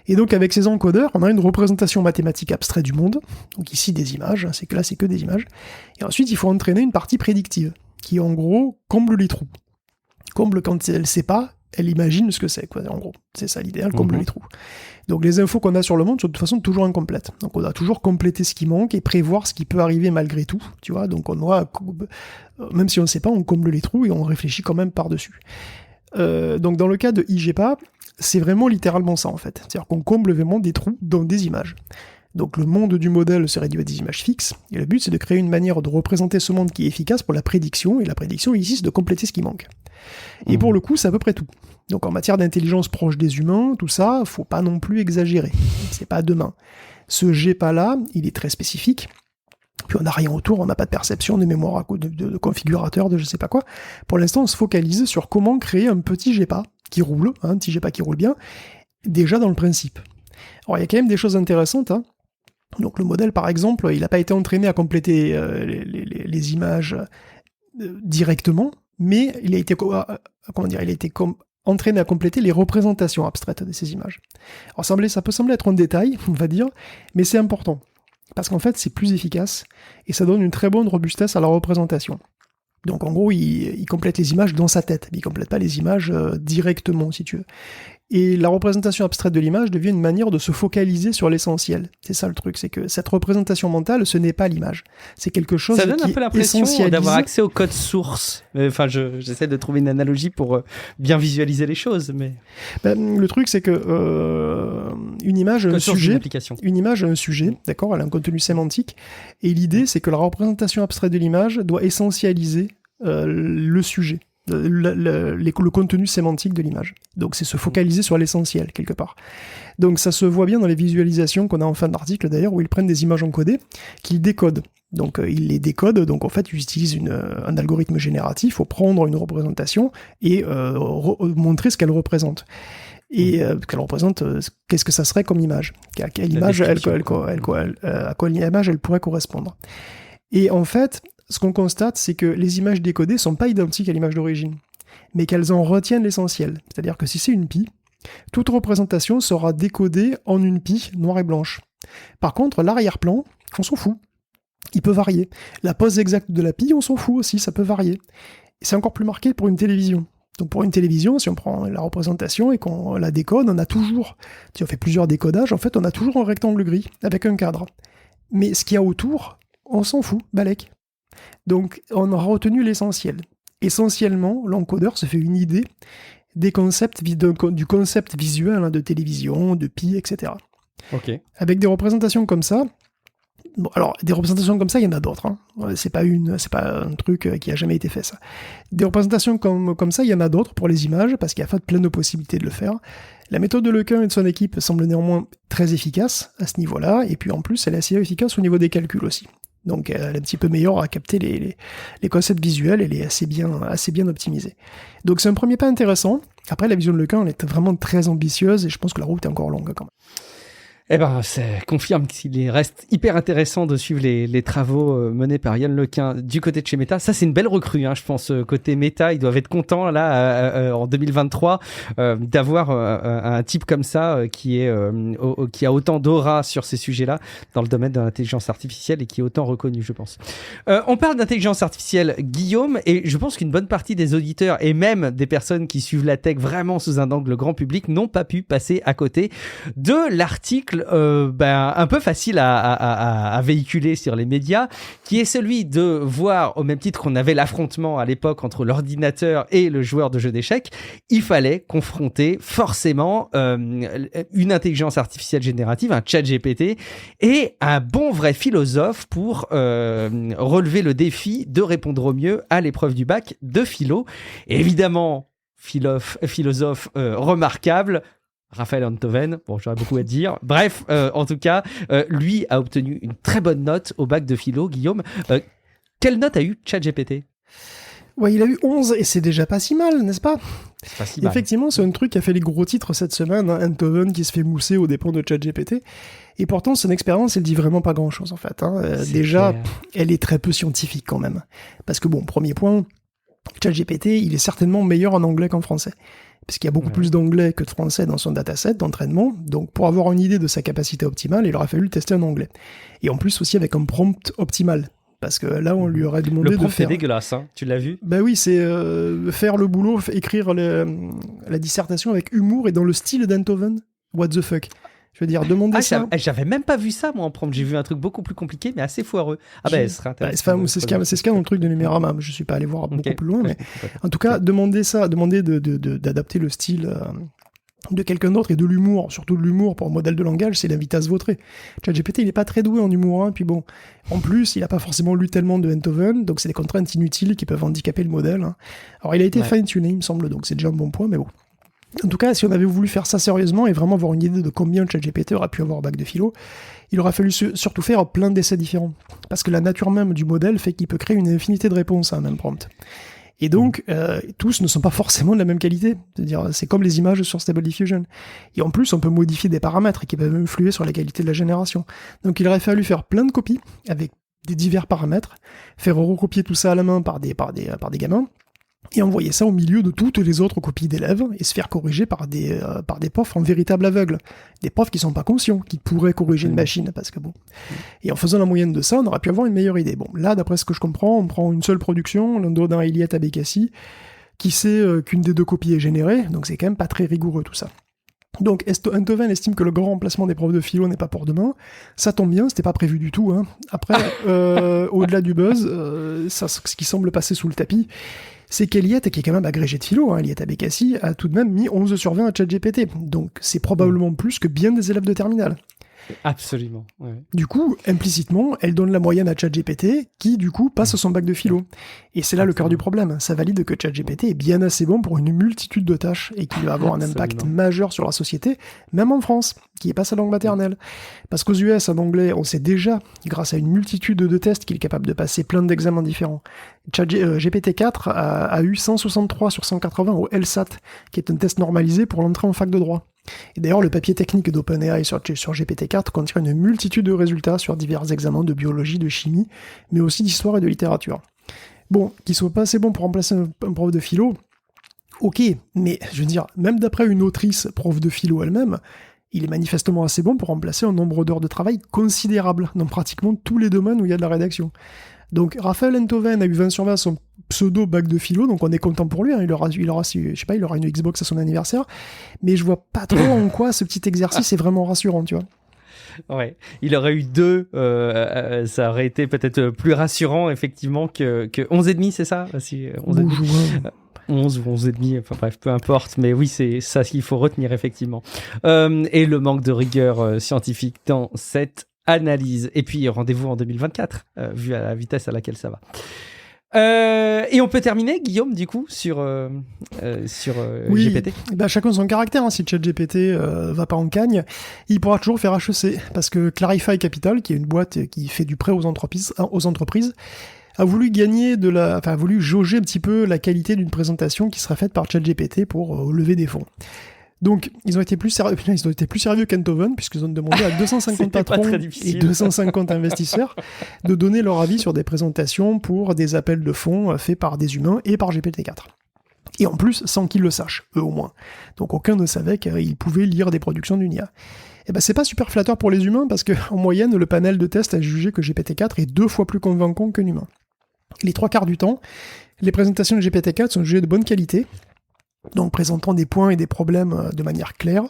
Et donc avec ces encodeurs, on a une représentation mathématique abstraite du monde. Donc ici des images, c'est que des images. Et ensuite, il faut entraîner une partie prédictive, qui en gros comble les trous. Comble quand elle ne sait pas, elle imagine ce que c'est, quoi. En gros, c'est ça l'idéal, comble les trous. Donc les infos qu'on a sur le monde sont de toute façon toujours incomplètes. Donc on doit toujours compléter ce qui manque et prévoir ce qui peut arriver malgré tout, tu vois. Donc on doit, même si on ne sait pas, on comble les trous et on réfléchit quand même par-dessus. Donc dans le cas de IGEPA, c'est vraiment littéralement ça en fait. C'est-à-dire qu'on comble vraiment des trous dans des images. Donc le monde du modèle se réduit à des images fixes, et le but c'est de créer une manière de représenter ce monde qui est efficace pour la prédiction, et la prédiction ici c'est de compléter ce qui manque. Et pour le coup, c'est à peu près tout. Donc en matière d'intelligence proche des humains, tout ça, faut pas non plus exagérer. C'est pas demain. Ce GEPA-là, il est très spécifique, puis on n'a rien autour, on n'a pas de perception, de mémoire, de configurateur, de je sais pas quoi. Pour l'instant, on se focalise sur comment créer un petit GEPA qui roule, un petit GEPA qui roule bien, déjà dans le principe. Alors il y a quand même des choses intéressantes, Donc le modèle, par exemple, il n'a pas été entraîné à compléter les images directement, mais il a été, entraîné à compléter les représentations abstraites de ces images. Alors ça peut sembler être un détail, on va dire, mais c'est important, parce qu'en fait c'est plus efficace, et ça donne une très bonne robustesse à la représentation. Donc en gros, il complète les images dans sa tête, mais il complète pas les images directement, si tu veux. Et la représentation abstraite de l'image devient une manière de se focaliser sur l'essentiel. C'est ça le truc, c'est que cette représentation mentale, ce n'est pas l'image. C'est quelque chose qui est essentialisé. Ça donne un peu l'impression d'avoir accès au code source. Enfin, j'essaie de trouver une analogie pour bien visualiser les choses, mais... le truc, c'est que une image a un sujet. Une image a un sujet, d'accord, elle a un contenu sémantique. Et l'idée, c'est que la représentation abstraite de l'image doit essentialiser le sujet. Le contenu sémantique de l'image. Donc c'est se focaliser sur l'essentiel, quelque part. Donc ça se voit bien dans les visualisations qu'on a en fin d'article, d'ailleurs, où ils prennent des images encodées, qu'ils décodent. Donc ils les décodent, donc en fait ils utilisent un algorithme génératif pour prendre une représentation et montrer ce qu'elle représente. Et qu'elle représente, qu'est-ce que ça serait comme image, à quelle image elle pourrait correspondre. Et en fait, ce qu'on constate, c'est que les images décodées sont pas identiques à l'image d'origine, mais qu'elles en retiennent l'essentiel. C'est-à-dire que si c'est une pie, toute représentation sera décodée en une pie noire et blanche. Par contre, l'arrière-plan, on s'en fout. Il peut varier. La pose exacte de la pie, on s'en fout aussi, ça peut varier. Et c'est encore plus marqué pour une télévision. Donc pour une télévision, si on prend la représentation et qu'on la décode, on a toujours, si on fait plusieurs décodages, en fait, on a toujours un rectangle gris avec un cadre. Mais ce qu'il y a autour, on s'en fout, balèque. Donc, on aura retenu l'essentiel. Essentiellement, l'encodeur se fait une idée des concepts, du concept visuel de télévision, de pie, etc. Okay. Avec des représentations comme ça, bon, alors, des représentations comme ça, il y en a d'autres. C'est pas un truc qui a jamais été fait, ça. Des représentations comme ça, il y en a d'autres pour les images, parce qu'il y a plein de possibilités de le faire. La méthode de Lequin et de son équipe semble néanmoins très efficace à ce niveau-là, et puis en plus, elle est assez efficace au niveau des calculs aussi. Donc elle est un petit peu meilleure à capter les concepts visuels, elle est assez bien optimisée. Donc c'est un premier pas intéressant. Après, la vision de Lequin, elle est vraiment très ambitieuse, et je pense que la route est encore longue quand même. Eh ben, ça confirme qu'il reste hyper intéressant de suivre les travaux menés par Yann Lequin du côté de chez Meta. Ça, c'est une belle recrue, hein, je pense. Côté Meta, ils doivent être contents là en 2023 d'avoir un type comme ça qui a autant d'aura sur ces sujets-là dans le domaine de l'intelligence artificielle et qui est autant reconnu, je pense. On parle d'intelligence artificielle, Guillaume, et je pense qu'une bonne partie des auditeurs et même des personnes qui suivent la tech vraiment sous un angle grand public n'ont pas pu passer à côté de l'article un peu facile à véhiculer sur les médias, qui est celui de voir, au même titre qu'on avait l'affrontement à l'époque entre l'ordinateur et le joueur de jeux d'échecs, il fallait confronter forcément une intelligence artificielle générative, un chat GPT, et un bon vrai philosophe pour relever le défi de répondre au mieux à l'épreuve du bac de philo. Et évidemment, philosophe remarquable, Raphaël Enthoven, bon, j'aurais beaucoup à dire. Bref, en tout cas, lui a obtenu une très bonne note au bac de philo. Guillaume, quelle note a eu ChatGPT ? Ouais, il a eu 11 et c'est déjà pas si mal, n'est-ce pas ? C'est pas si mal. Effectivement, c'est un truc qui a fait les gros titres cette semaine, hein, Enthoven qui se fait mousser aux dépens de ChatGPT. Et pourtant, son expérience, elle dit vraiment pas grand-chose en fait. Hein. Déjà, elle est très peu scientifique quand même. Parce que bon, premier point, ChatGPT, il est certainement meilleur en anglais qu'en français. Parce qu'il y a beaucoup plus d'anglais que de français dans son dataset d'entraînement. Donc, pour avoir une idée de sa capacité optimale, il aurait fallu le tester en anglais. Et en plus aussi avec un prompt optimal. Parce que là, on lui aurait demandé de faire... Le prompt est dégueulasse, hein. Tu l'as vu ? Bah oui, c'est faire le boulot, écrire la dissertation avec humour et dans le style d'Enthoven. What the fuck ? Je veux dire, demander ça... J'avais même pas vu ça, moi, en prompt. J'ai vu un truc beaucoup plus compliqué, mais assez foireux. Ah ben, ce serait intéressant. C'est ce qu'il y a dans le truc de Numérama. Je suis pas allé voir beaucoup plus loin, mais en tout cas, demander d'adapter le style de quelqu'un d'autre et de l'humour, surtout de l'humour pour un modèle de langage, c'est l'invite à se vautrer. ChatGPT, il est pas très doué en humour, hein, puis bon, en plus, il a pas forcément lu tellement de Enthoven, donc c'est des contraintes inutiles qui peuvent handicaper le modèle. Hein. Alors, il a été fine-tuné, il me semble, donc c'est déjà un bon point, mais bon. En tout cas, si on avait voulu faire ça sérieusement et vraiment avoir une idée de combien ChatGPT aurait pu avoir au bac de philo, il aurait fallu surtout faire plein d'essais différents. Parce que la nature même du modèle fait qu'il peut créer une infinité de réponses à un même prompt. Et donc, tous ne sont pas forcément de la même qualité. C'est-à-dire, c'est comme les images sur Stable Diffusion. Et en plus, on peut modifier des paramètres qui peuvent influer sur la qualité de la génération. Donc, il aurait fallu faire plein de copies avec des divers paramètres, faire recopier tout ça à la main par des gamins, et envoyer ça au milieu de toutes les autres copies d'élèves et se faire corriger par des profs en véritable aveugle. Des profs qui sont pas conscients, qui pourraient corriger une machine, parce que bon. Et en faisant la moyenne de ça, on aurait pu avoir une meilleure idée. Bon, là, d'après ce que je comprends, on prend une seule production, l'un d'un Eliot Abekassi, qui sait qu'une des deux copies est générée, donc c'est quand même pas très rigoureux tout ça. Donc, Enthoven estime que le grand remplacement des profs de philo n'est pas pour demain. Ça tombe bien, c'était pas prévu du tout. Hein. Après, au-delà du buzz, ce qui semble passer sous le tapis, c'est qu'Eliot, qui est quand même agrégé de philo, hein, Eliot Abekassi, a tout de même mis 11 sur 20 à ChatGPT. Donc, c'est probablement plus que bien des élèves de terminale. Absolument. Ouais. Du coup, implicitement, elle donne la moyenne à ChatGPT, qui, du coup, passe son bac de philo. Et c'est là le cœur du problème. Ça valide que ChatGPT est bien assez bon pour une multitude de tâches et qu'il va avoir un impact majeur sur la société, même en France, qui n'est pas sa langue maternelle. Parce qu'aux US, en anglais, on sait déjà, grâce à une multitude de tests, qu'il est capable de passer plein d'examens différents. GPT-4 a eu 163 sur 180 au LSAT, qui est un test normalisé pour l'entrée en fac de droit. Et d'ailleurs, le papier technique d'OpenAI sur GPT-4 contient une multitude de résultats sur divers examens de biologie, de chimie, mais aussi d'histoire et de littérature. Bon, qu'il soit pas assez bon pour remplacer un prof de philo, ok, mais je veux dire, même d'après une autrice prof de philo elle-même, il est manifestement assez bon pour remplacer un nombre d'heures de travail considérable dans pratiquement tous les domaines où il y a de la rédaction. Donc Raphaël Enthoven a eu 20 sur 20 son pseudo bac de philo, donc on est content pour lui, hein. il aura une Xbox à son anniversaire, mais je vois pas trop en quoi ce petit exercice est vraiment rassurant, tu vois. Ouais, il aurait eu 2, ça aurait été peut-être plus rassurant effectivement que 11,5, c'est ça ? Si, 11 ou 11,5, enfin bref, peu importe, mais oui, c'est ça qu'il faut retenir effectivement. Et le manque de rigueur scientifique dans cette analyse. Et puis rendez-vous en 2024, vu à la vitesse à laquelle ça va. Et on peut terminer, Guillaume, du coup, sur oui, GPT. Bah, chacun son caractère. Hein. Si ChatGPT va pas en cagne, il pourra toujours faire HEC. Parce que Clarify Capital, qui est une boîte qui fait du prêt aux entreprises, a voulu voulu jauger un petit peu la qualité d'une présentation qui sera faite par ChatGPT pour lever des fonds. Donc, ils ont été plus sérieux qu'Enthoven, puisqu'ils ont demandé à 250 patrons et 250 investisseurs de donner leur avis sur des présentations pour des appels de fonds faits par des humains et par GPT-4. Et en plus, sans qu'ils le sachent, eux au moins. Donc aucun ne savait qu'ils pouvaient lire des productions d'une IA. Et ben c'est pas super flatteur pour les humains, parce qu'en moyenne, le panel de tests a jugé que GPT-4 est 2 fois plus convaincant qu'un humain. Les 3/4 du temps, les présentations de GPT-4 sont jugées de bonne qualité, donc présentant des points et des problèmes de manière claire,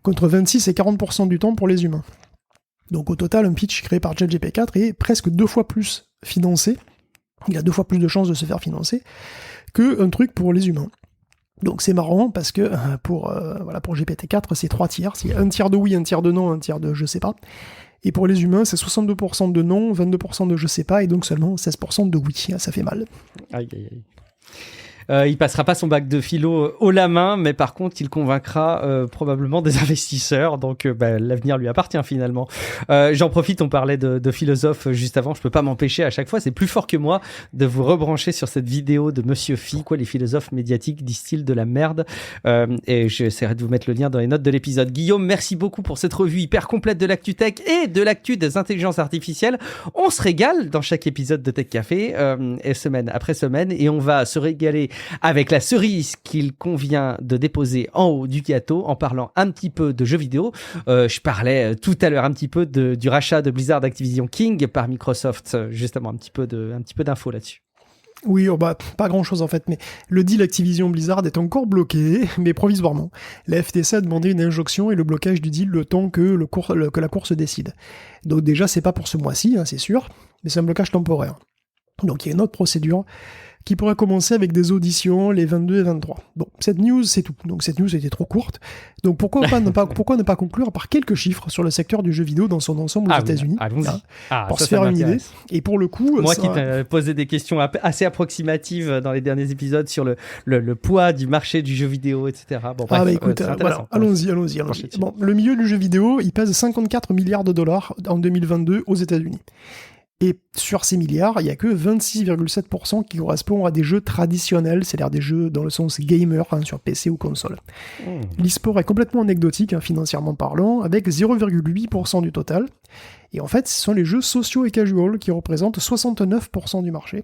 contre 26 et 40% du temps pour les humains. Donc au total, un pitch créé par ChatGPT-4 est presque 2 fois plus financé, il a 2 fois plus de chances de se faire financer, qu'un truc pour les humains. Donc c'est marrant, parce que pour GPT-4, c'est 3 tiers, c'est un tiers de oui, un tiers de non, un tiers de je sais pas. Et pour les humains, c'est 62% de non, 22% de je sais pas, et donc seulement 16% de oui. Ça fait mal. Aïe, aïe, aïe. Il passera pas son bac de philo haut la main, mais par contre, il convaincra probablement des investisseurs. Donc, l'avenir lui appartient finalement. J'en profite, on parlait de philosophe juste avant. Je peux pas m'empêcher à chaque fois, c'est plus fort que moi, de vous rebrancher sur cette vidéo de Monsieur Phi. Quoi, les philosophes médiatiques disent-ils de la merde? Et j'essaierai de vous mettre le lien dans les notes de l'épisode. Guillaume, merci beaucoup pour cette revue hyper complète de l'actu tech et de l'actu des intelligences artificielles. On se régale dans chaque épisode de Tech Café, et semaine après semaine, et on va se régaler avec la cerise qu'il convient de déposer en haut du gâteau, en parlant un petit peu de jeux vidéo. Je parlais tout à l'heure un petit peu du rachat de Blizzard Activision King par Microsoft, justement un petit peu d'infos là-dessus. Oui, pas grand-chose en fait, mais le deal Activision Blizzard est encore bloqué, mais provisoirement. La FTC a demandé une injonction et le blocage du deal le temps que la cour se décide. Donc déjà, c'est pas pour ce mois-ci, c'est sûr, mais c'est un blocage temporaire. Donc il y a une autre procédure qui pourrait commencer avec des auditions les 22 et 23. Bon, cette news, c'est tout. Donc cette news était trop courte. Donc pourquoi ne pas conclure par quelques chiffres sur le secteur du jeu vidéo dans son ensemble aux États-Unis, pour se faire une idée. Et pour le coup, moi qui t'ai posé des questions assez approximatives dans les derniers épisodes sur le poids du marché du jeu vidéo, etc. Bon, bref, écoute, voilà, allons-y. Bon, le milieu du jeu vidéo, il pèse 54 milliards de dollars en 2022 aux États-Unis. Et sur ces milliards, il n'y a que 26,7% qui correspond à des jeux traditionnels, c'est-à-dire des jeux dans le sens gamer, sur PC ou console. L'e-sport est complètement anecdotique, financièrement parlant, avec 0,8% du total. Et en fait, ce sont les jeux sociaux et casual qui représentent 69% du marché.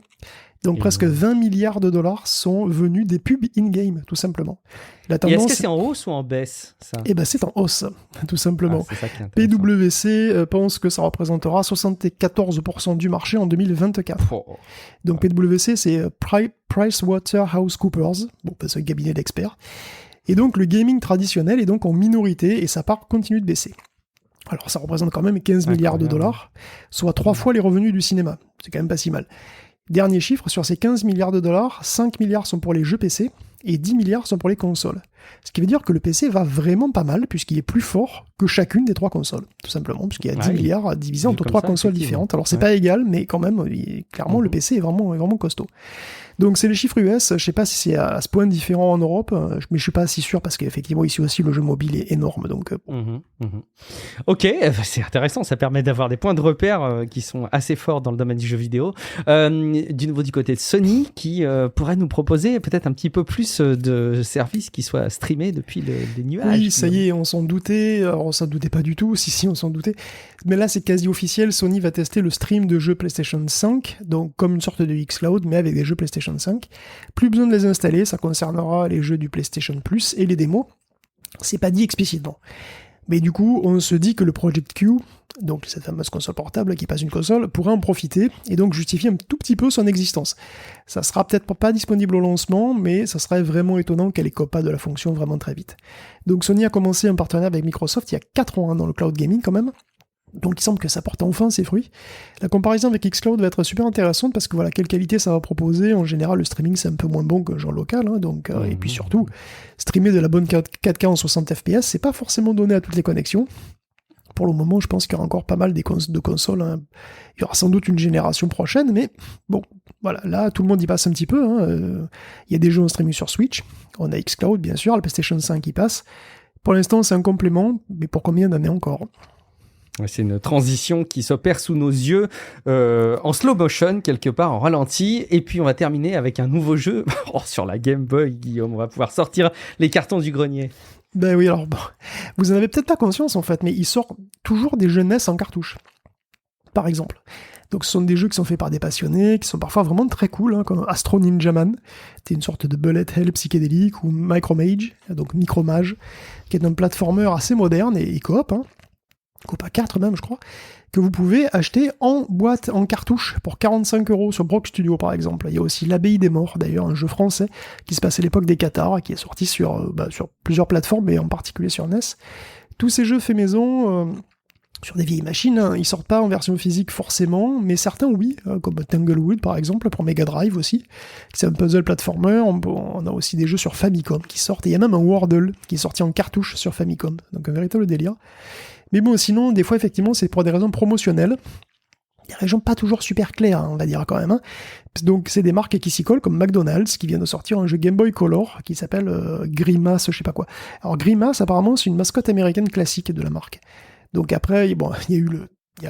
Donc presque 20 milliards de dollars sont venus des pubs in-game, tout simplement. La tendance... Et est-ce que c'est en hausse ou en baisse, ça ? Eh ben c'est en hausse, tout simplement. C'est ça qui est intéressant. PwC pense que ça représentera 74% du marché en 2024. Donc PwC, c'est PricewaterhouseCoopers, c'est un cabinet d'experts. Et donc le gaming traditionnel est donc en minorité et sa part continue de baisser. Alors ça représente quand même 15 milliards de dollars, soit 3 fois les revenus du cinéma. C'est quand même pas si mal. Dernier chiffre, sur ces 15 milliards de dollars, 5 milliards sont pour les jeux PC et 10 milliards sont pour les consoles. Ce qui veut dire que le PC va vraiment pas mal, puisqu'il est plus fort que chacune des 3 consoles, tout simplement, puisqu'il y a 10 milliards divisés entre 3 consoles différentes. Alors c'est pas égal, mais quand même, clairement, le PC est vraiment costaud. Donc c'est les chiffres US, je sais pas si c'est à ce point différent en Europe, mais je suis pas si sûr, parce qu'effectivement ici aussi le jeu mobile est énorme. Donc, Ok, c'est intéressant, ça permet d'avoir des points de repère qui sont assez forts dans le domaine du jeu vidéo. Du nouveau du côté de Sony, qui pourrait nous proposer peut-être un petit peu plus de services qui soient streamés depuis les nuages. Oui, ça y est, on s'en doutait, alors on s'en doutait pas du tout, si on s'en doutait, mais là c'est quasi officiel, Sony va tester le stream de jeux PlayStation 5, donc comme une sorte de xCloud, mais avec des jeux PlayStation 5. Plus besoin de les installer, ça concernera les jeux du PlayStation Plus et les démos. C'est pas dit explicitement. Mais du coup, on se dit que le Project Q, donc cette fameuse console portable qui passe une console, pourrait en profiter et donc justifier un tout petit peu son existence. Ça sera peut-être pas disponible au lancement, mais ça serait vraiment étonnant qu'elle écope pas de la fonction vraiment très vite. Donc Sony a commencé un partenariat avec Microsoft il y a 4 ans dans le cloud gaming quand même. Donc il semble que ça porte enfin ses fruits. La comparaison avec xCloud va être super intéressante parce que voilà, quelle qualité ça va proposer. En général, le streaming c'est un peu moins bon que genre local, et puis surtout, streamer de la bonne 4K en 60 fps, c'est pas forcément donné à toutes les connexions. Pour le moment, je pense qu'il y aura encore pas mal de consoles. Il y aura sans doute une génération prochaine, mais bon, voilà, là tout le monde y passe un petit peu. Il y a des jeux en streaming sur Switch. On a xCloud, bien sûr, la PlayStation 5 y passe. Pour l'instant, c'est un complément, mais pour combien d'années encore ? C'est une transition qui s'opère sous nos yeux en slow motion, quelque part en ralenti. Et puis on va terminer avec un nouveau jeu sur la Game Boy, Guillaume. On va pouvoir sortir les cartons du grenier. Ben oui, alors bon, vous en avez peut-être pas conscience en fait, mais il sort toujours des jeux NES en cartouche, par exemple. Donc ce sont des jeux qui sont faits par des passionnés, qui sont parfois vraiment très cool, hein, comme Astro Ninja Man, c'est une sorte de bullet hell psychédélique, ou Micromage, donc Micromage, qui est un platformer assez moderne et coop, hein, coop à 4 même je crois, que vous pouvez acheter en boîte, en cartouche, pour 45€ sur Brock Studio par exemple. Il y a aussi L'Abbaye des Morts, d'ailleurs, un jeu français qui se passe à l'époque des Cathares, qui est sorti sur plusieurs plateformes, mais en particulier sur NES. Tous ces jeux faits maison, sur des vieilles machines, hein, ils sortent pas en version physique forcément, mais certains oui, comme Tanglewood par exemple, pour Mega Drive aussi. C'est un puzzle platformer, on a aussi des jeux sur Famicom qui sortent, et il y a même un Wordle qui est sorti en cartouche sur Famicom, donc un véritable délire. Mais bon, sinon, des fois, effectivement, c'est pour des raisons promotionnelles. Des raisons pas toujours super claires, hein, on va dire quand même. Hein. Donc, c'est des marques qui s'y collent, comme McDonald's, qui vient de sortir un jeu Game Boy Color, qui s'appelle Grimace, je sais pas quoi. Alors, Grimace, apparemment, c'est une mascotte américaine classique de la marque. Donc après, bon,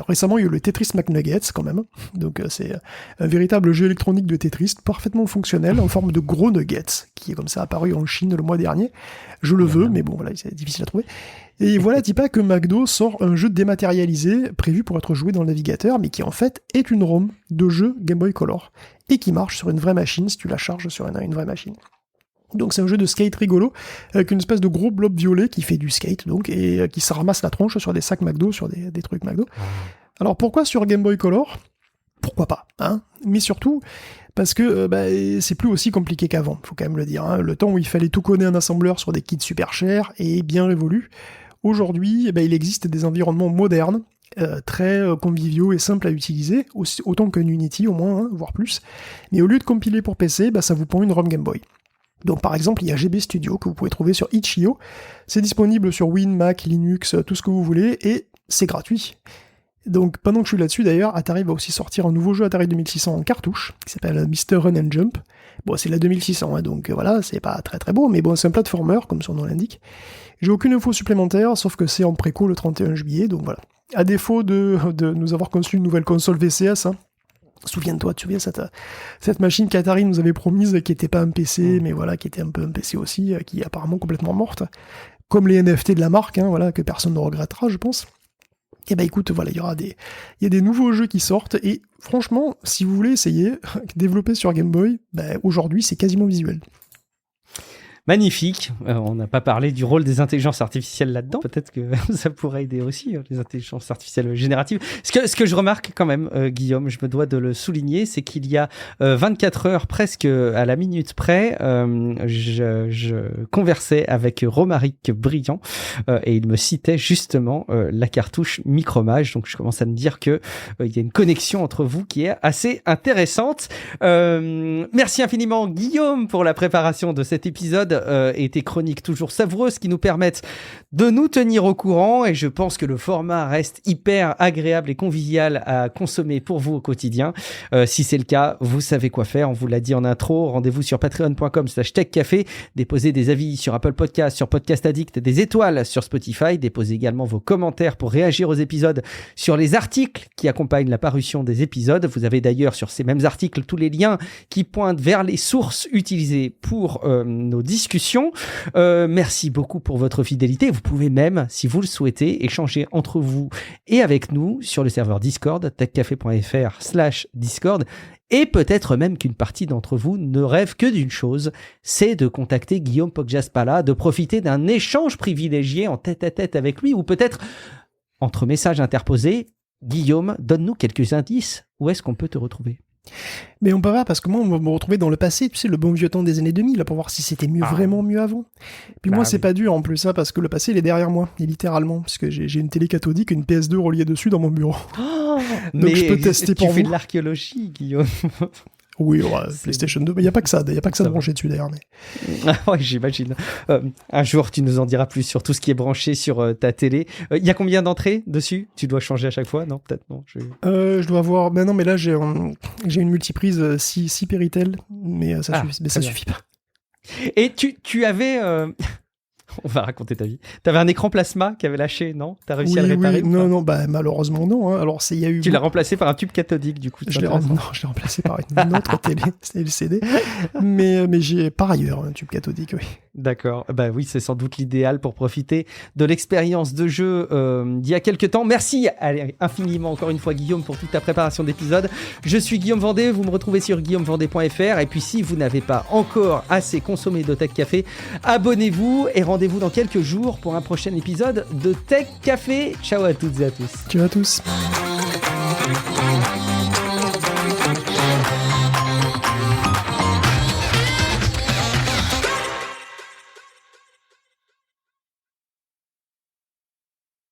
récemment, il y a eu le Tetris McNuggets, quand même. Donc, c'est un véritable jeu électronique de Tetris, parfaitement fonctionnel, en forme de gros nuggets, qui est comme ça apparu en Chine le mois dernier. Je le veux, mais bon, voilà, c'est difficile à trouver. Et voilà, dis pas que McDo sort un jeu dématérialisé, prévu pour être joué dans le navigateur, mais qui en fait est une ROM de jeu Game Boy Color, et qui marche sur une vraie machine, si tu la charges sur une vraie machine. Donc c'est un jeu de skate rigolo, avec une espèce de gros blob violet qui fait du skate, donc, et qui se ramasse la tronche sur des sacs McDo, sur des trucs McDo. Alors pourquoi sur Game Boy Color ? Pourquoi pas, hein ? Mais surtout, parce que c'est plus aussi compliqué qu'avant, faut quand même le dire. Hein. Le temps où il fallait tout coder un assembleur sur des kits super chers est bien révolu. Aujourd'hui, il existe des environnements modernes, très conviviaux et simples à utiliser, autant qu'un Unity au moins, hein, voire plus. Mais au lieu de compiler pour PC, ça vous pond une ROM Game Boy. Donc par exemple, il y a GB Studio que vous pouvez trouver sur itch.io. C'est disponible sur Win, Mac, Linux, tout ce que vous voulez, et c'est gratuit. Donc pendant que je suis là-dessus d'ailleurs, Atari va aussi sortir un nouveau jeu Atari 2600 en cartouche, qui s'appelle Mr. Run and Jump. Bon, c'est la 2600, hein, donc voilà, c'est pas très très beau, mais bon, c'est un platformer, comme son nom l'indique. J'ai aucune info supplémentaire, sauf que c'est en préco le 31 juillet, donc voilà. À défaut de nous avoir conçu une nouvelle console VCS, hein, souviens-toi, tu te souviens cette machine qu'Atari nous avait promise, qui était pas un PC, mais voilà, qui était un peu un PC aussi, qui est apparemment complètement morte. Comme les NFT de la marque, hein, voilà, que personne ne regrettera, je pense. Et écoute, voilà, il y a des nouveaux jeux qui sortent, et franchement, si vous voulez essayer, développer sur Game Boy, aujourd'hui, c'est quasiment visuel. Magnifique. On n'a pas parlé du rôle des intelligences artificielles là-dedans. Peut-être que ça pourrait aider aussi, les intelligences artificielles génératives. Ce que je remarque quand même, Guillaume, je me dois de le souligner, c'est qu'il y a 24 heures, presque à la minute près, je conversais avec Romaric Briand et il me citait justement la cartouche Micromage. Donc je commence à me dire que il y a une connexion entre vous qui est assez intéressante. Merci infiniment, Guillaume, pour la préparation de cet épisode. Et tes chroniques toujours savoureuses qui nous permettent de nous tenir au courant, et je pense que le format reste hyper agréable et convivial à consommer pour vous au quotidien. Si c'est le cas, vous savez quoi faire, on vous l'a dit en intro, rendez-vous sur patreon.com/techcafé, déposez des avis sur Apple Podcast, sur Podcast Addict, des étoiles sur Spotify, déposez également vos commentaires pour réagir aux épisodes sur les articles qui accompagnent la parution des épisodes. Vous avez d'ailleurs sur ces mêmes articles tous les liens qui pointent vers les sources utilisées pour nos discussions. Merci beaucoup pour votre fidélité. Vous pouvez même, si vous le souhaitez, échanger entre vous et avec nous sur le serveur Discord, techcafé.fr/Discord. Et peut-être même qu'une partie d'entre vous ne rêve que d'une chose, c'est de contacter Guillaume Poggiaspala, de profiter d'un échange privilégié en tête-à-tête avec lui, ou peut-être entre messages interposés. Guillaume, donne-nous quelques indices. Où est-ce qu'on peut te retrouver ? Mais on peut pas, parce que moi, on va me retrouver dans le passé, tu sais, le bon vieux temps des années 2000, là, pour voir si c'était vraiment mieux avant. Puis moi, c'est pas dur en plus, ça, parce que le passé, il est derrière moi, et littéralement, parce que j'ai une télé cathodique, une PS2 reliée dessus dans mon bureau. Oh, donc mais je peux tester pour vous. Tu fais de l'archéologie, Guillaume. Oui, PlayStation 2, il n'y a pas que ça, de brancher dessus d'ailleurs. Mais... ouais, j'imagine. Un jour, tu nous en diras plus sur tout ce qui est branché sur ta télé. Il y a combien d'entrées dessus ? Tu dois changer à chaque fois ? Non, peut-être non. Je dois avoir... non, mais là, j'ai une multiprise 6 Péritel, mais ça suffit pas. Et tu avais... On va raconter ta vie. T'avais un écran plasma qui avait lâché, non ? T'as réussi à le réparer ? Oui, non, malheureusement non. Hein. Alors, y a eu... Tu l'as remplacé par un tube cathodique, du coup. Je l'ai remplacé par une autre télé, c'était LCD. Mais j'ai par ailleurs un tube cathodique, oui. D'accord. Bah oui, c'est sans doute l'idéal pour profiter de l'expérience de jeu d'il y a quelques temps. Merci infiniment encore une fois Guillaume pour toute ta préparation d'épisode. Je suis Guillaume Vendée, vous me retrouvez sur guillaumevendée.fr et puis si vous n'avez pas encore assez consommé de Tech Café, abonnez-vous et rendez-vous dans quelques jours pour un prochain épisode de Tech Café. Ciao à toutes et à tous. Ciao à tous.